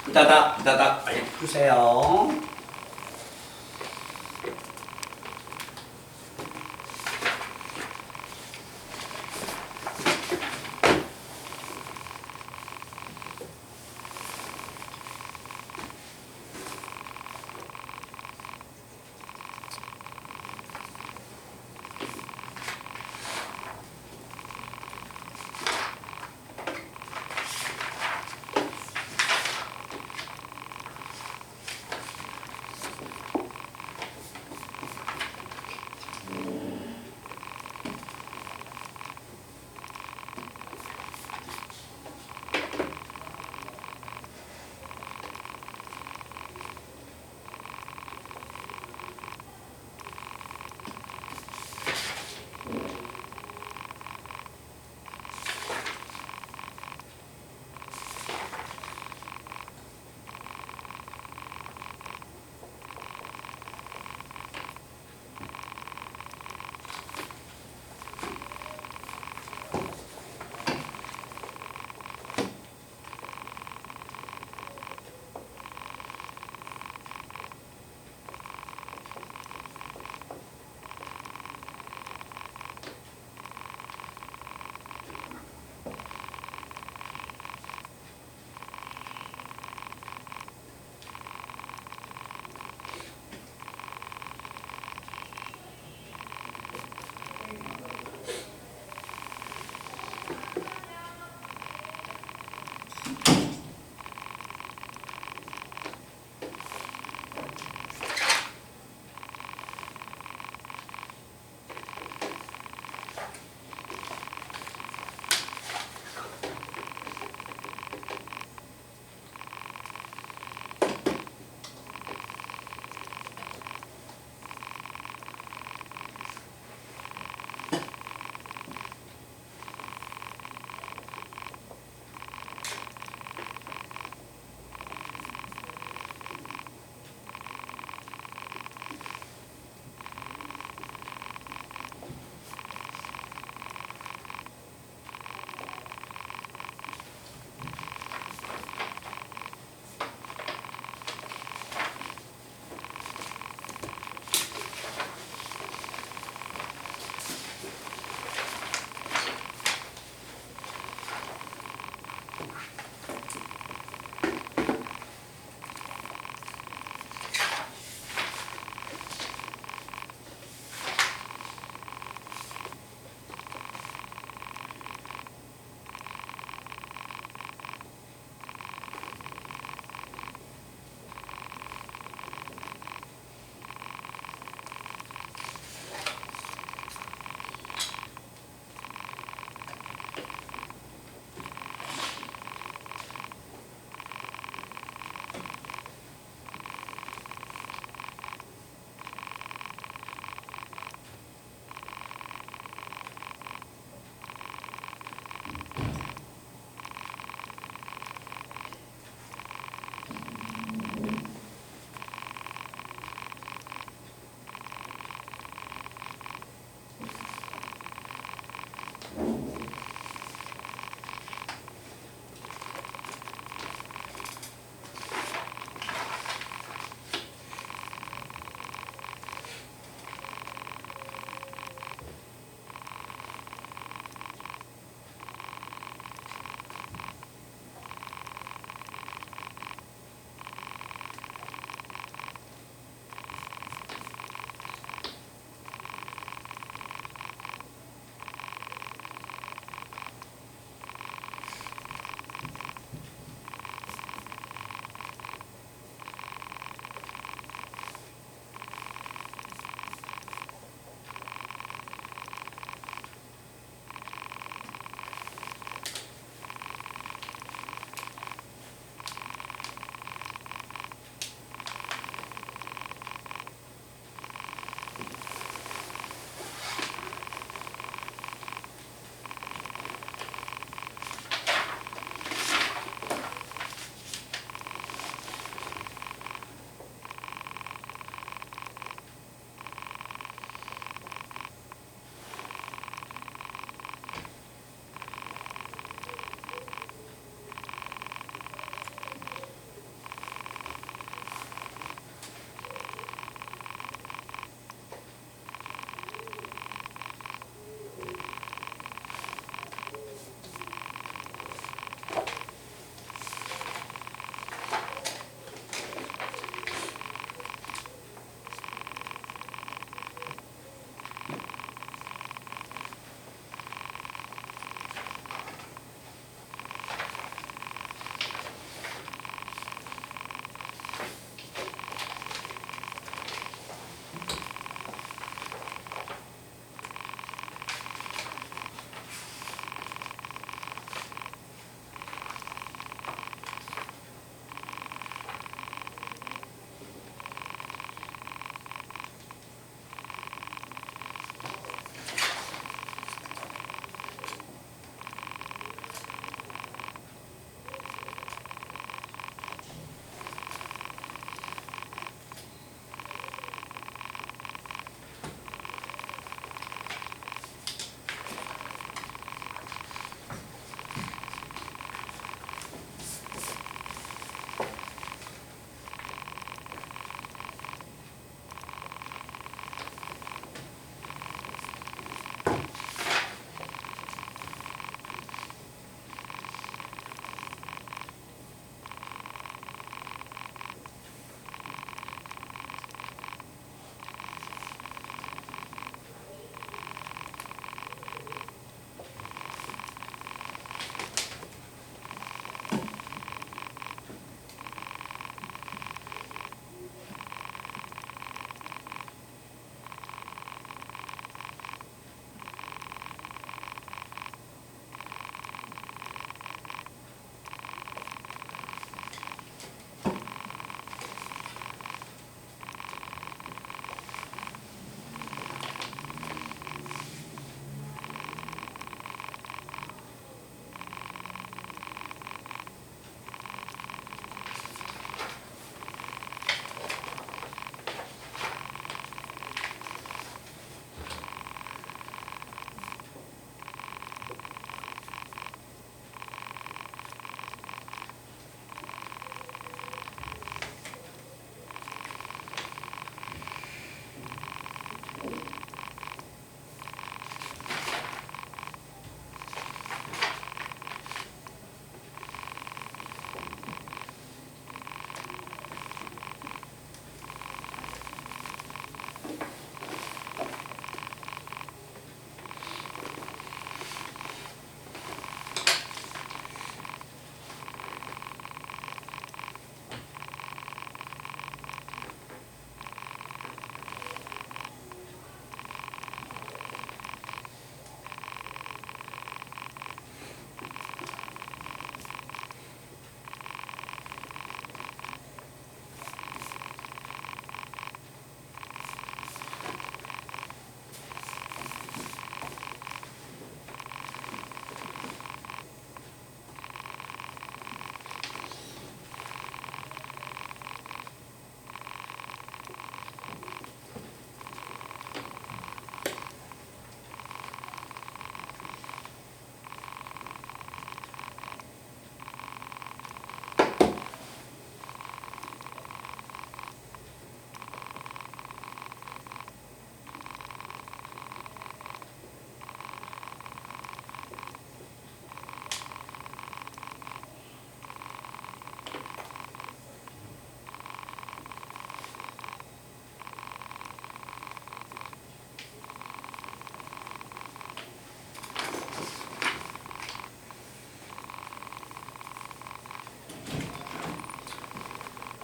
후다닥 빨리 푸세요.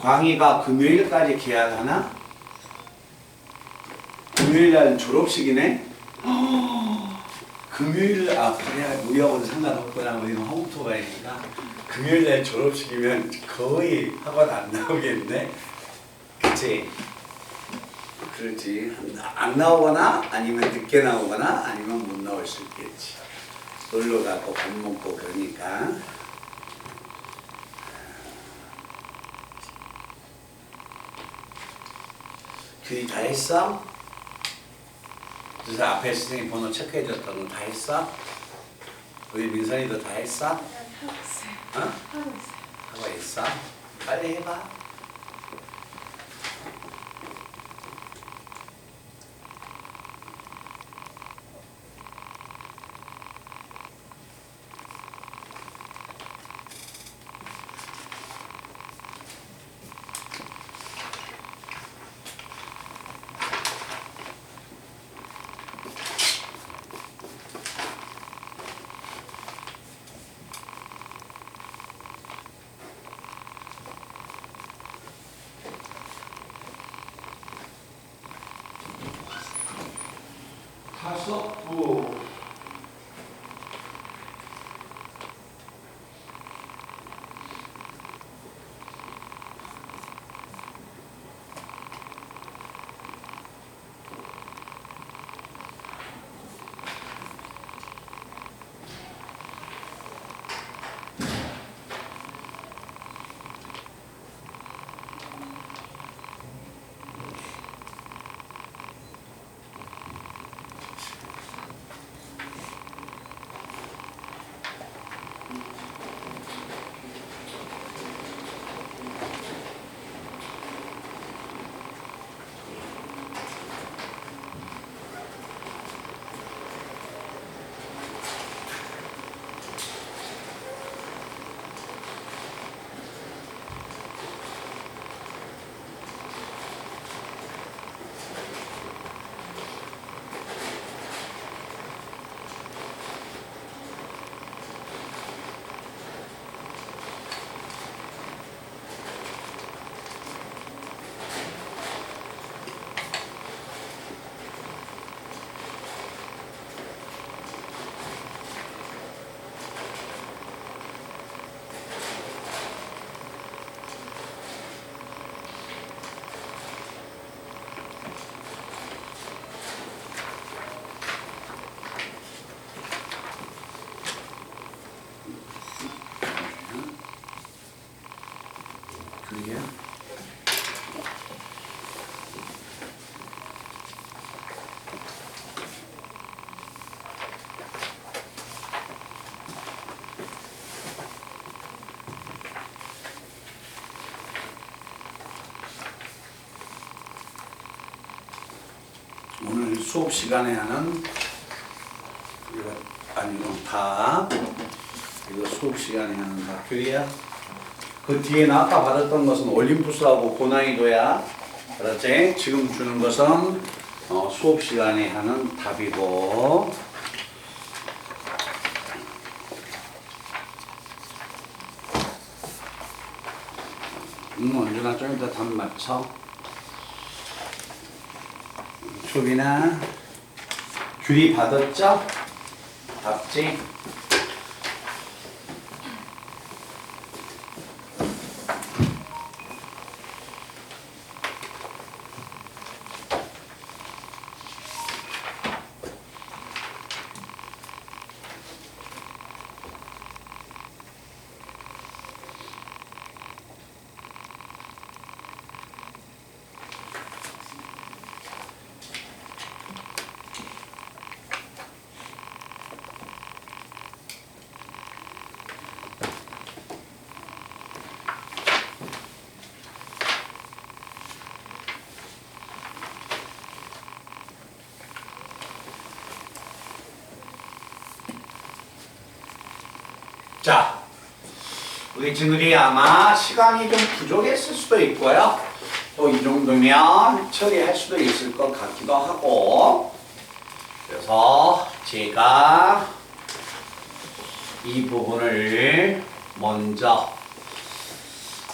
광희가 금요일까지 계약하나? 금요일날 졸업식이네? 금요일, 그래, 우리하고는 상관없구나. 우리는 홈토바이니까. 금요일날 졸업식이면 거의 학원 안 나오겠네? 그치? 그렇지. 안 나오거나, 아니면 늦게 나오거나, 아니면 못 나올 수 있겠지. 놀러 가고 밥 먹고 그러니까. 그이 다 했어? 그래서 앞에 선생님 번호 체크해줬던 거 다 했어? 우리 민선이도 다 했어? 하고 있어요. 어? 하고 있어요. 하고 있어? 빨리 해봐. 다섯 부. 그게 오늘 수업 시간에 하는 이거 아니고 답. 이거 수업 시간에 하는 답들이야. 그 뒤에 아까 받았던 것은 올림푸스하고 고난이도야. 그렇지? 지금 주는 것은 수업 시간에 하는 답이고. 언제나 좀 이따 답 맞춰. 조빈아, 귤이 받았죠? 답지? 자, 우리 친구들이 아마 시간이 좀 부족했을 수도 있고요. 또 이 정도면 처리할 수도 있을 것 같기도 하고. 그래서 제가 이 부분을 먼저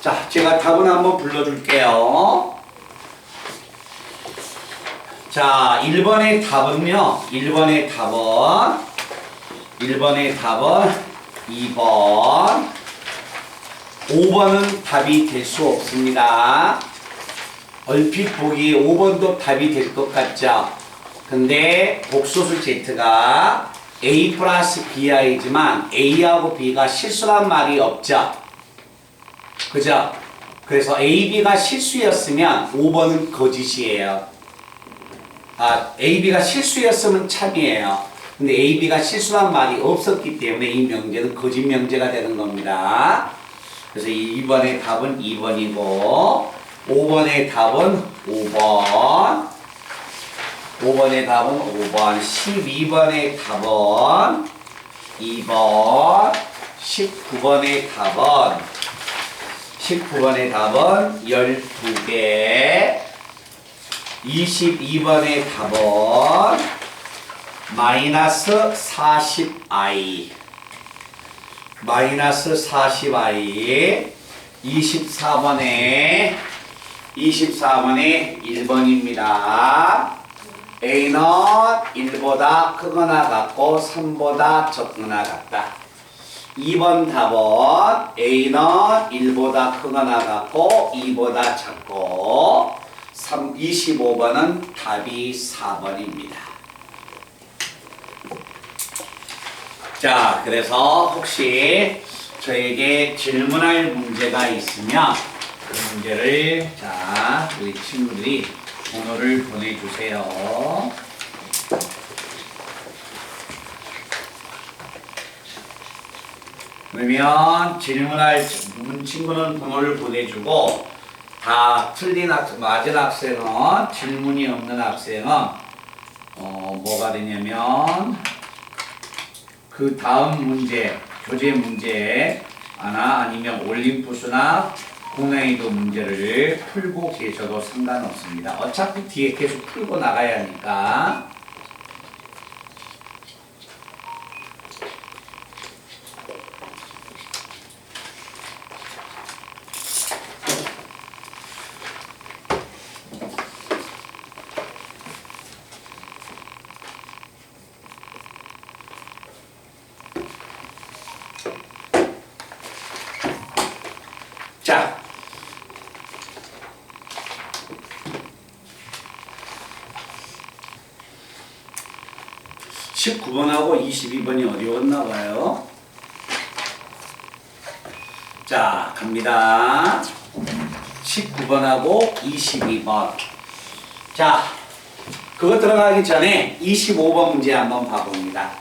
자, 제가 답은 한번 불러줄게요. 자, 1번의 답은요. 1번의 답은 2번. 5번은 답이 될 수 없습니다. 얼핏 보기 5번도 답이 될 것 같죠? 근데 복소수 Z가 A 플러스 BI지만 A하고 B가 실수란 말이 없죠? 그죠? 그래서 A, B가 실수였으면 5번은 거짓이에요. A, B가 실수였으면 참이에요. 근데 A, B가 실수란 말이 없었기 때문에 이 명제는 거짓 명제가 되는 겁니다. 그래서 2번의 답은 2번이고 5번의 답은 5번. 5번의 답은 5번. 12번의 답은 2번. 19번의 답은 12개. 22번의 답은 마이너스 40i. 마이너스 40i. 24번에 1번입니다. A는 1보다 크거나 같고 3보다 적거나 같다. 2번 답은 A는 1보다 크거나 같고 2보다 작고 25번은 답이 4번입니다. 자, 그래서 혹시 저에게 질문할 문제가 있으면 그 문제를 자, 우리 친구들이 번호를 보내주세요. 그러면 질문할 친구는 번호를 보내주고 다 틀린 학생, 맞은 학생은 질문이 없는 학생은 뭐가 되냐면 그 다음 문제, 교재 문제 아니면 올림푸스나 고난이도 문제를 풀고 계셔도 상관없습니다. 어차피 뒤에 계속 풀고 나가야 하니까. 자, 19번하고 22번이 어려웠나 봐요. 자, 갑니다. 19번하고 22번. 자, 그거 들어가기 전에 25번 문제 한번 봐봅니다.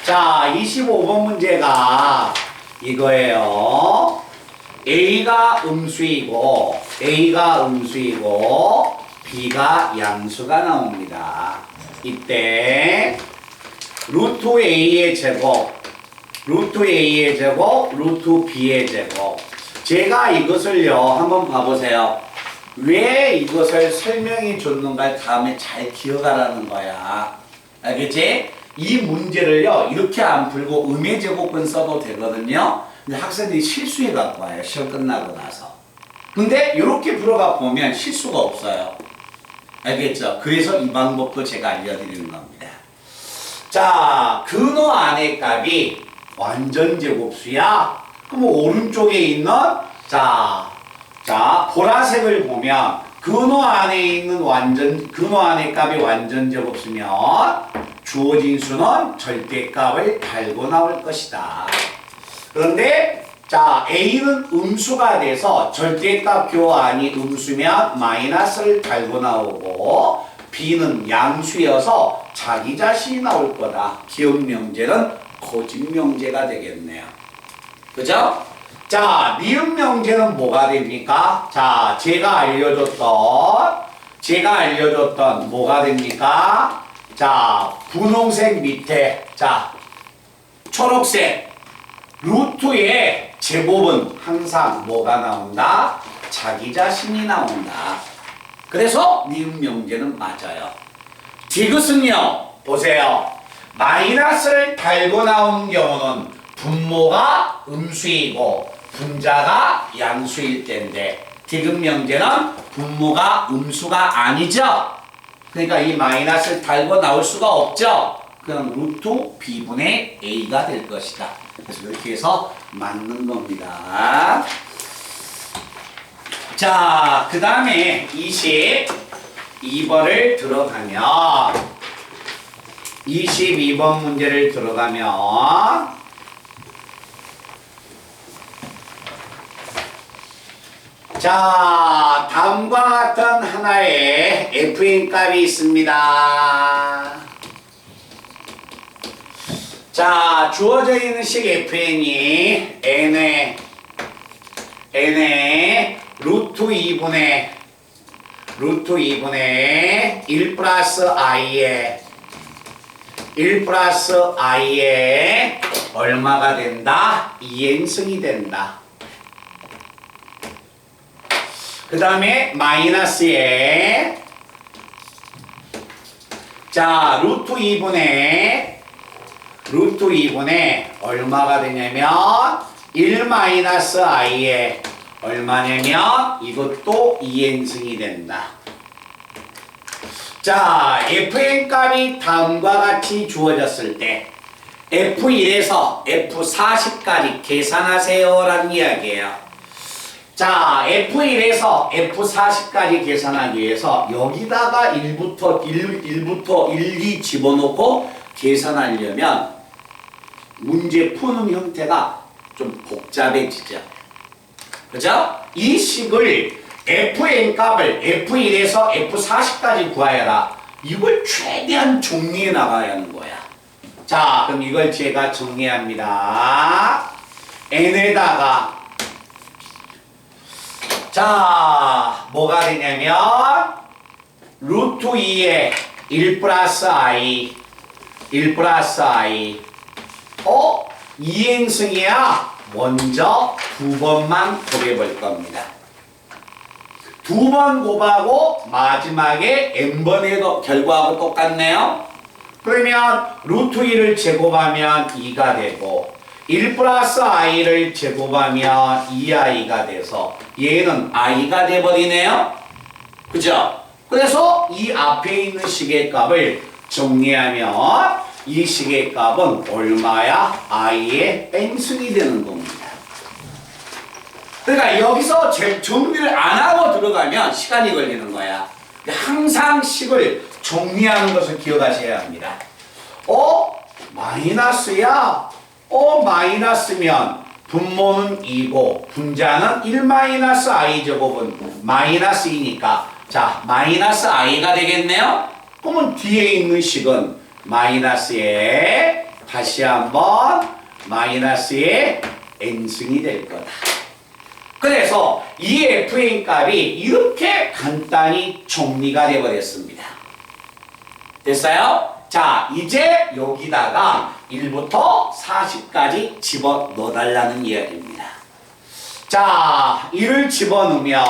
자, 25번 문제가 이거예요. A가 음수이고 B가 양수가 나옵니다. 이때 루트 A의 제곱, 루트 B의 제곱. 제가 이것을요 한번 봐보세요. 왜 이것을 설명해 줬는가 다음에 잘 기억하라는 거야. 알겠지? 이 문제를요 이렇게 안 풀고 음의 제곱은 써도 되거든요. 근데 학생들이 실수해 갖고 와요. 시험 끝나고 나서. 근데 이렇게 풀어가 보면 실수가 없어요. 알겠죠? 그래서 이 방법도 제가 알려드리는 겁니다. 자, 근호 안의 값이 완전 제곱수야. 그럼 오른쪽에 있는 자 보라색을 보면 근호 안에 있는 근호 안의 값이 완전 제곱수면 주어진 수는 절대값을 달고 나올 것이다. 그런데 자 A는 음수가 돼서 절대값 교환이 음수면 마이너스를 달고 나오고 B는 양수여서 자기 자신이 나올 거다. 기억 명제는 거짓 명제가 되겠네요. 그죠? 자, 니은 명제는 뭐가 됩니까? 자, 제가 알려줬던 뭐가 됩니까? 자, 분홍색 밑에 자 초록색 루트의 제곱은 항상 뭐가 나온다? 자기 자신이 나온다. 그래서 니은 명제는 맞아요. 디귿은요, 보세요. 마이너스를 달고 나온 경우는 분모가 음수이고 분자가 양수일 때인데 디귿 명제는 분모가 음수가 아니죠. 그러니까 이 마이너스를 달고 나올 수가 없죠. 그럼 루트 b분의 a가 될 것이다. 그래서 이렇게 해서 맞는 겁니다. 자, 그 다음에 22번을 들어가면 22번 문제를 들어가면 자, 다음과 같은 하나의 fn 값이 있습니다. 자, 주어져 있는 식 fn이 n에 루트 2분의 1 플러스 i에 얼마가 된다? 2n승이 된다. 그 다음에 마이너스에 자 루트 2분의 얼마가 되냐면 1 마이너스 i에 얼마냐면 이것도 2n승이 된다. 자, fn 값이 다음과 같이 주어졌을 때 f1에서 f40까지 계산하세요 라는 이야기예요. 자, F1에서 F40까지 계산하기 위해서 여기다가 1부터 2 집어넣고 계산하려면 문제 푸는 형태가 좀 복잡해지죠. 그죠? 이 식을 Fn 값을 F1에서 F40까지 구하여라. 이걸 최대한 정리해 나가야 하는 거야. 자, 그럼 이걸 제가 정리합니다. n에다가 자, 뭐가 되냐면 루트 2에 1 플러스 i 2n승이야. 먼저 두 번만 곱해볼 겁니다. 두 번 곱하고 마지막에 n번 해도 결과하고 똑같네요. 그러면 루트 2를 제곱하면 2가 되고 1 플러스 i를 제곱하면 2i가 돼서 얘는 i가 돼버리네요. 그죠? 그래서 이 앞에 있는 식의 값을 정리하면 이 식의 값은 얼마야? i의 n승이 되는 겁니다. 그러니까 여기서 정리를 안 하고 들어가면 시간이 걸리는 거야. 항상 식을 정리하는 것을 기억하셔야 합니다. 마이너스야? 마이너스면 분모는 2고 분자는 1 마이너스 i 제곱은 마이너스 2니까 자 마이너스 i가 되겠네요. 그러면 뒤에 있는 식은 마이너스에 다시 한번 마이너스의 n승이 될 거다. 그래서 이 fn 값이 이렇게 간단히 정리가 되어버렸습니다. 됐어요? 자, 이제 여기다가 1부터 40까지 집어넣어달라는 이야기입니다. 자, 1을 집어넣으면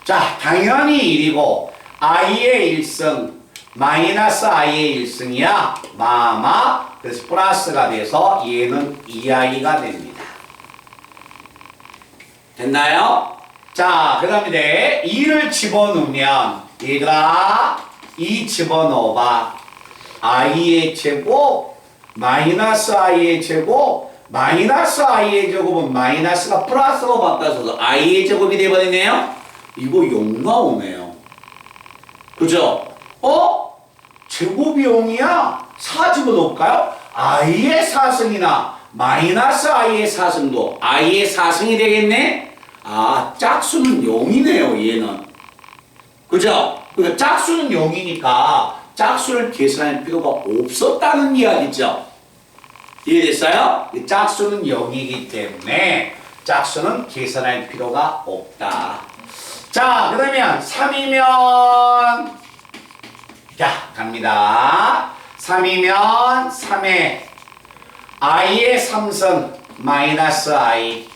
자, 당연히 1이고 i의 1승 마이너스 i의 1승이야. 마마 그래서 플러스가 돼서 얘는 2i가 됩니다. 됐나요? 자, 그 다음에 2를 집어넣으면 얘들아 2 집어넣어봐. i의 제곱 마이너스 i의 제곱 마이너스 i의 제곱은 마이너스가 플러스로 바꿔서 i의 제곱이 돼버리네요. 이거 0 나오네요. 그죠? 제곱이 0이야? 4 집어넣을까요? i의 4승이나 마이너스 i의 4승도 i의 4승이 되겠네? 아, 짝수는 0이네요, 얘는. 그죠? 그러니까 짝수는 0이니까 짝수를 계산할 필요가 없었다는 이야기죠. 이해됐어요? 짝수는 0이기 때문에 짝수는 계산할 필요가 없다. 자, 그러면 3이면 자, 갑니다. 3이면 3에 i의 3승 마이너스 i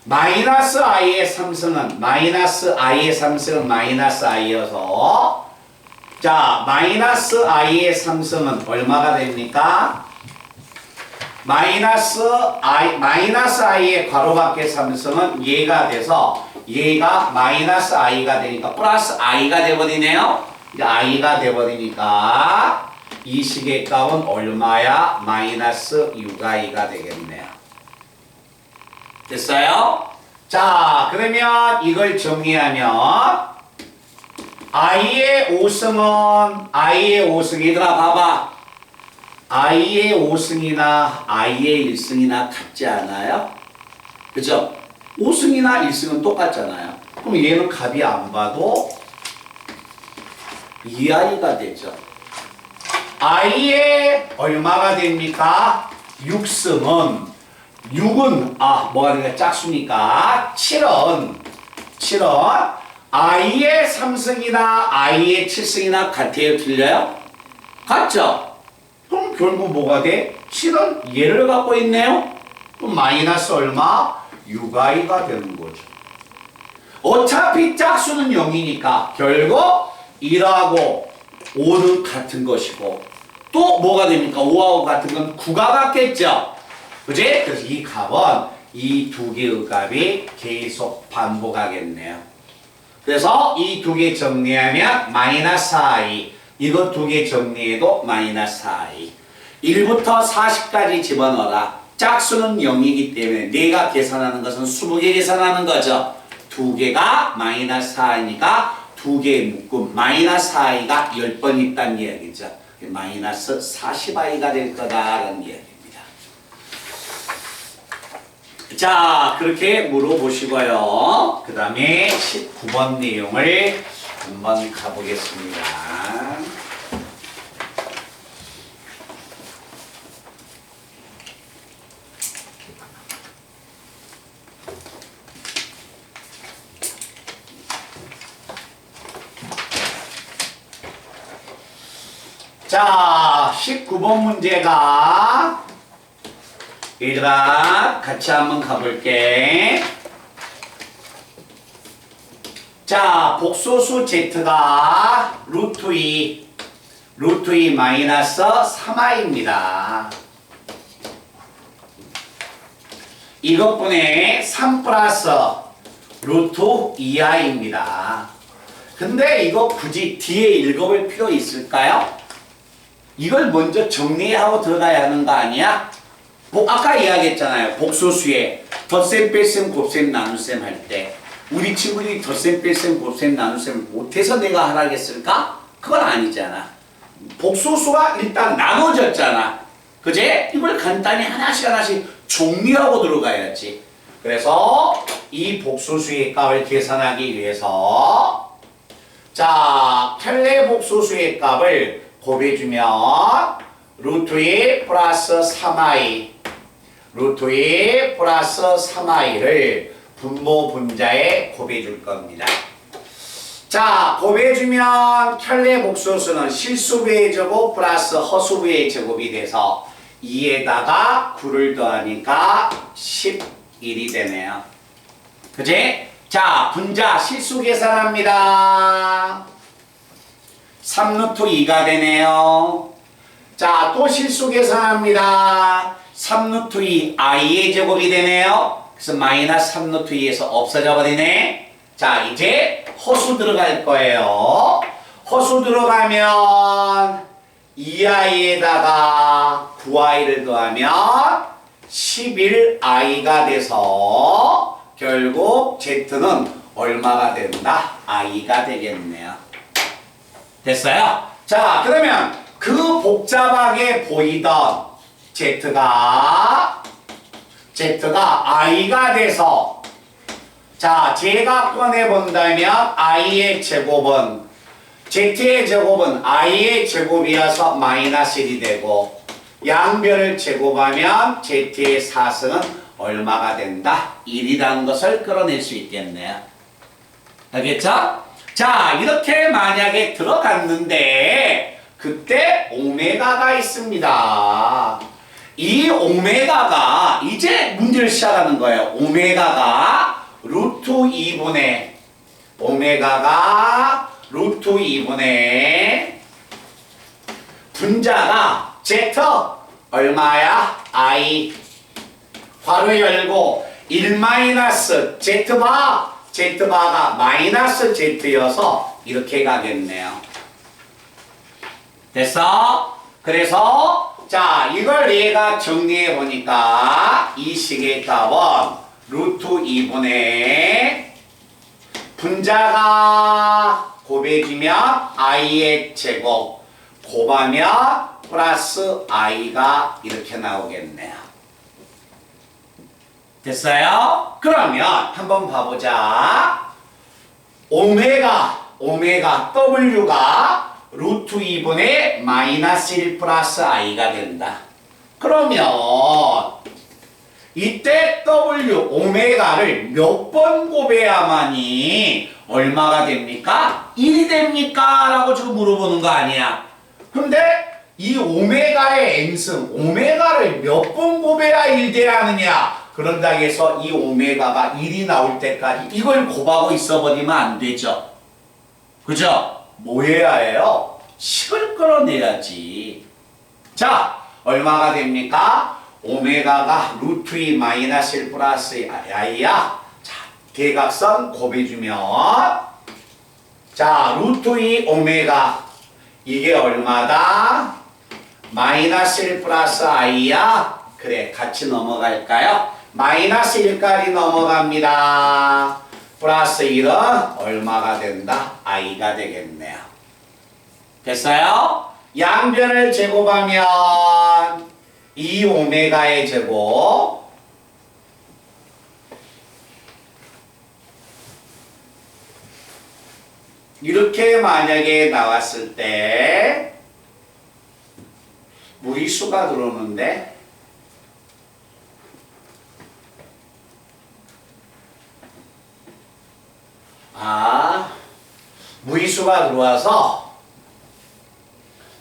마이너스 i의 3승은 마이너스 i의 3승은 마이너스 i여서 자 마이너스 i의 3승은 얼마가 됩니까? 마이너스 i의 괄호 밖의 삼성은 얘가 돼서 얘가 마이너스 i가 되니까 플러스 i가 돼버리네요. 이제 i가 돼버리니까 이 식의 값은 얼마야? 마이너스 6i가 되겠네요. 됐어요? 자, 그러면 이걸 정리하면 i의 5승 얘들아 봐봐. i의 5승이나 i의 1승이나 같지 않아요? 그죠? 5승이나 1승은 똑같잖아요. 그럼 얘는 값이 안 봐도 2i가 되죠. i의 얼마가 됩니까? 6승은 6은 뭐가 되니까 짝수니까 7은 i의 3승이나 i의 7승이나 같아요? 틀려요? 같죠? 그럼 결국 뭐가 돼? 7은 얘를 갖고 있네요? 그럼 마이너스 얼마? 6i가 되는 거죠. 어차피 짝수는 0이니까 결국 1하고 5는 같은 것이고 또 뭐가 됩니까? 5하고 같은 건 9가 같겠죠? 그지? 그래서 이 값은 이 두 개의 값이 계속 반복하겠네요. 그래서 이 두 개 정리하면 마이너스 i 이거 두 개 정리해도 마이너스 i 1부터 40까지 집어넣어라. 짝수는 0이기 때문에 내가 계산하는 것은 20개 계산하는 거죠. 두 개가 마이너스 i니까 두 개의 묶음 마이너스 i가 10번 있다는 이야기죠. 마이너스 40i가 될 거다라는 이야기입니다. 자, 그렇게 물어보시고요. 그 다음에 19번 내용을 한번 가보겠습니다. 자, 19번 문제가 얘들아 같이 한번 가볼게. 자, 복소수 z가 루트 2 마이너스 3i입니다. 이것분의 3 플러스 루트 2i입니다. 근데 이거 굳이 뒤에 읽어볼 필요 있을까요? 이걸 먼저 정리하고 들어가야 하는 거 아니야? 아까 이야기했잖아요. 복소수에 덧셈, 뺄셈, 곱셈, 나눗셈 할 때 우리 친구들이 덧셈, 뺄셈, 곱셈, 나눗셈을 못해서 내가 하라겠을까? 그건 아니잖아. 복소수가 일단 나눠졌잖아. 그제? 이걸 간단히 하나씩 정리하고 들어가야지. 그래서 이 복소수의 값을 계산하기 위해서 자, 켈레 복소수의 값을 곱해주면 루트 2 플러스 3i 루트 2 플러스 3i를 분모 분자에 곱해줄 겁니다. 자, 곱해주면 켈레 복소수는 실수부의 제곱 플러스 허수부의 제곱이 돼서 2에다가 9를 더하니까 11이 되네요. 그치? 자, 분자 실수 계산합니다. 3루트 2가 되네요. 자, 또 실수 계산합니다. 3루트 2 i의 제곱이 되네요. 그래서 마이너스 3루트 2에서 없어져 버리네. 자, 이제 허수 들어갈 거예요. 허수 들어가면 2i에다가 9i를 더하면 11i가 돼서 결국 z는 얼마가 된다? i가 되겠네요. 됐어요? 자, 그러면 그 복잡하게 보이던 z가 i가 돼서 자, 제가 꺼내본다면 i의 제곱은 z의 제곱은 i의 제곱이어서 마이너스 1이 되고 양변을 제곱하면 z의 4승은 얼마가 된다? 1이라는 것을 끌어낼 수 있겠네요. 알겠죠? 자, 이렇게 만약에 들어갔는데 그때 오메가가 있습니다. 이 오메가가 이제 문제를 시작하는 거예요. 오메가가 루트 2분의 분자가 z 얼마야? I 괄호 열고 1 마이너스 Z바 Z바가 마이너스 Z여서 이렇게 가겠네요. 됐어? 그래서 자 이걸 얘가 정리해 보니까 이 식의 답은 루트 2분의 분자가 곱해지면 i의 제곱 곱하면 플러스 i가 이렇게 나오겠네요. 됐어요? 그러면 한번 봐보자. 오메가 W가 루트 2분의 마이너스 1 플러스 i가 된다. 그러면 이때 W 오메가를 몇 번 곱해야만이 얼마가 됩니까? 1이 됩니까? 라고 지금 물어보는 거 아니야. 근데 이 오메가의 n승, 오메가를 몇 번 곱해야 1 돼야 하느냐? 그런다 해서 이 오메가가 1이 나올 때까지 이걸 곱하고 있어버리면 안 되죠. 그죠? 뭐 해야 해요? 식을 끌어내야지. 자, 얼마가 됩니까? 오메가가 루트 2 마이너스 1 플러스 i야. 자, 대각선 곱해주면 자, 루트 2 오메가 이게 얼마다? 마이너스 1 플러스 i야. 그래, 같이 넘어갈까요? 마이너스 1까지 넘어갑니다. 플러스 1은 얼마가 된다? i가 되겠네요. 됐어요? 양변을 제곱하면 2 오메가의 제곱 이렇게 만약에 나왔을 때 무리수가 들어오는데 무리수가 들어와서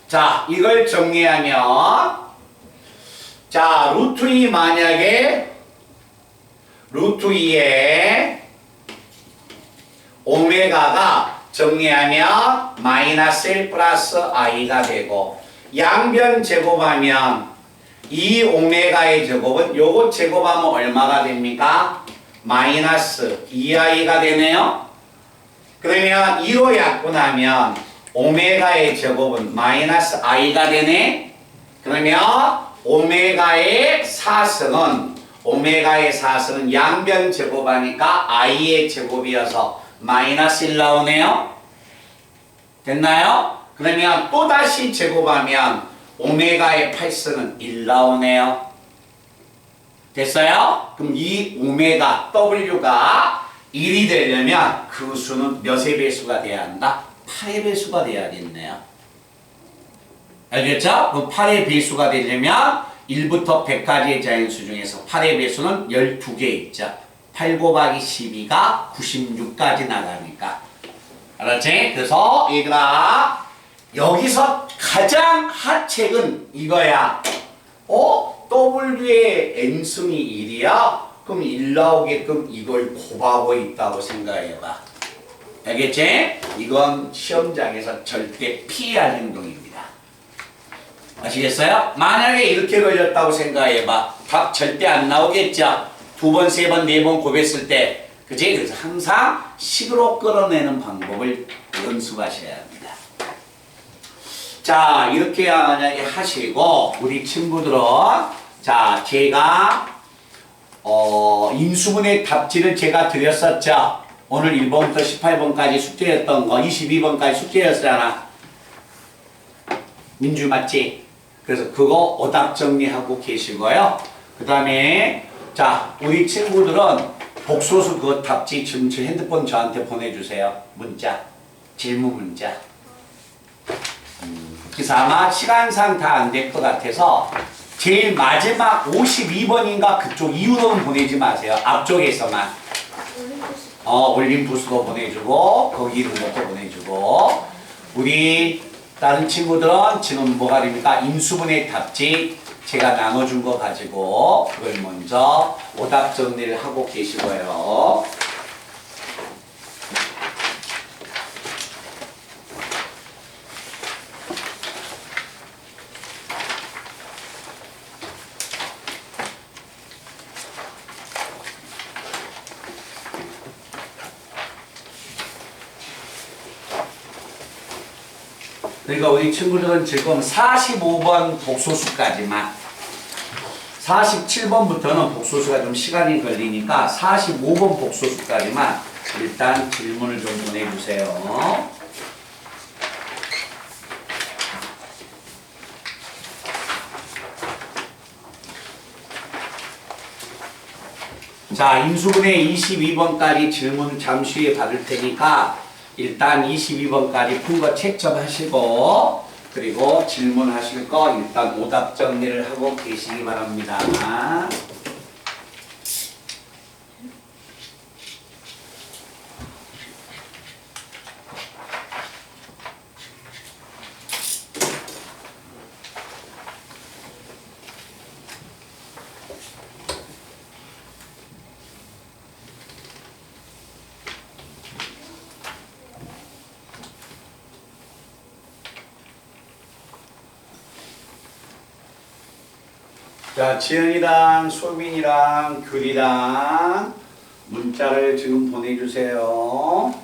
자 이걸 정리하면 자 루트 2 만약에 루트 2에 오메가가 정리하면 마이너스 1 플러스 i가 되고 양변 제곱하면 이 오메가의 제곱은 요거 제곱하면 얼마가 됩니까? 마이너스 2i가 되네요. 그러면 2로 약분하면 오메가의 제곱은 마이너스 i가 되네. 그러면 오메가의 4승은 양변 제곱하니까 i의 제곱이어서 마이너스 1 나오네요. 됐나요? 그러면 또다시 제곱하면 오메가의 8승은 1 나오네요. 됐어요? 그럼 이 오메가 W가 1이 되려면 그 수는 몇의 배수가 돼야 한다? 8의 배수가 돼야겠네요. 알겠죠? 그럼 8의 배수가 되려면 1부터 100까지의 자연수 중에서 8의 배수는 12개 있죠. 8 곱하기 12가 96까지 나가니까. 알았지? 그래서 얘들아 여기서 가장 핫책은 이거야. W의 n승이 1이야? 그럼 1 나오게끔 이걸 곱하고 있다고 생각해봐. 알겠지? 이건 시험장에서 절대 피해야 할 행동입니다. 아시겠어요? 만약에 이렇게 걸렸다고 생각해봐. 답 절대 안 나오겠죠? 2번, 3번, 4번 곱했을 때. 그치? 그래서 항상 식으로 끌어내는 방법을 연습하셔야 합니다. 자, 이렇게 만약에 하시고, 우리 친구들은, 자, 제가, 인수분해 답지를 제가 드렸었죠? 오늘 1번부터 18번까지 숙제였던 거, 22번까지 숙제였잖아. 민주 맞지? 그래서 그거 오답 정리하고 계시고요. 그 다음에, 자, 우리 친구들은 복소수 그거 답지 지금 제 핸드폰 저한테 보내주세요. 문자. 질문 문자. 그래서 아마 시간상 다 안 될 것 같아서 제일 마지막 52번인가 그쪽 이후로는 보내지 마세요. 앞쪽에서만. 올림푸스도 보내주고 거기 이름 것도 보내주고 우리 다른 친구들은 지금 뭐가 됩니까? 인수분해 답지 제가 나눠준 거 가지고 그걸 먼저 오답 정리를 하고 계시고요. 그러니까 우리 친구들은 지금 45번 복소수까지만 47번부터는 복소수가 좀 시간이 걸리니까 45번 복소수까지만 일단 질문을 좀 보내주세요. 자, 인수분해 22번까지 질문 잠시 후에 받을 테니까 일단 22번까지 푼 거 채점하시고 그리고 질문하실 거 일단 오답 정리를 하고 계시기 바랍니다. 자, 지연이랑 소민이랑 규리랑 문자를 지금 보내주세요.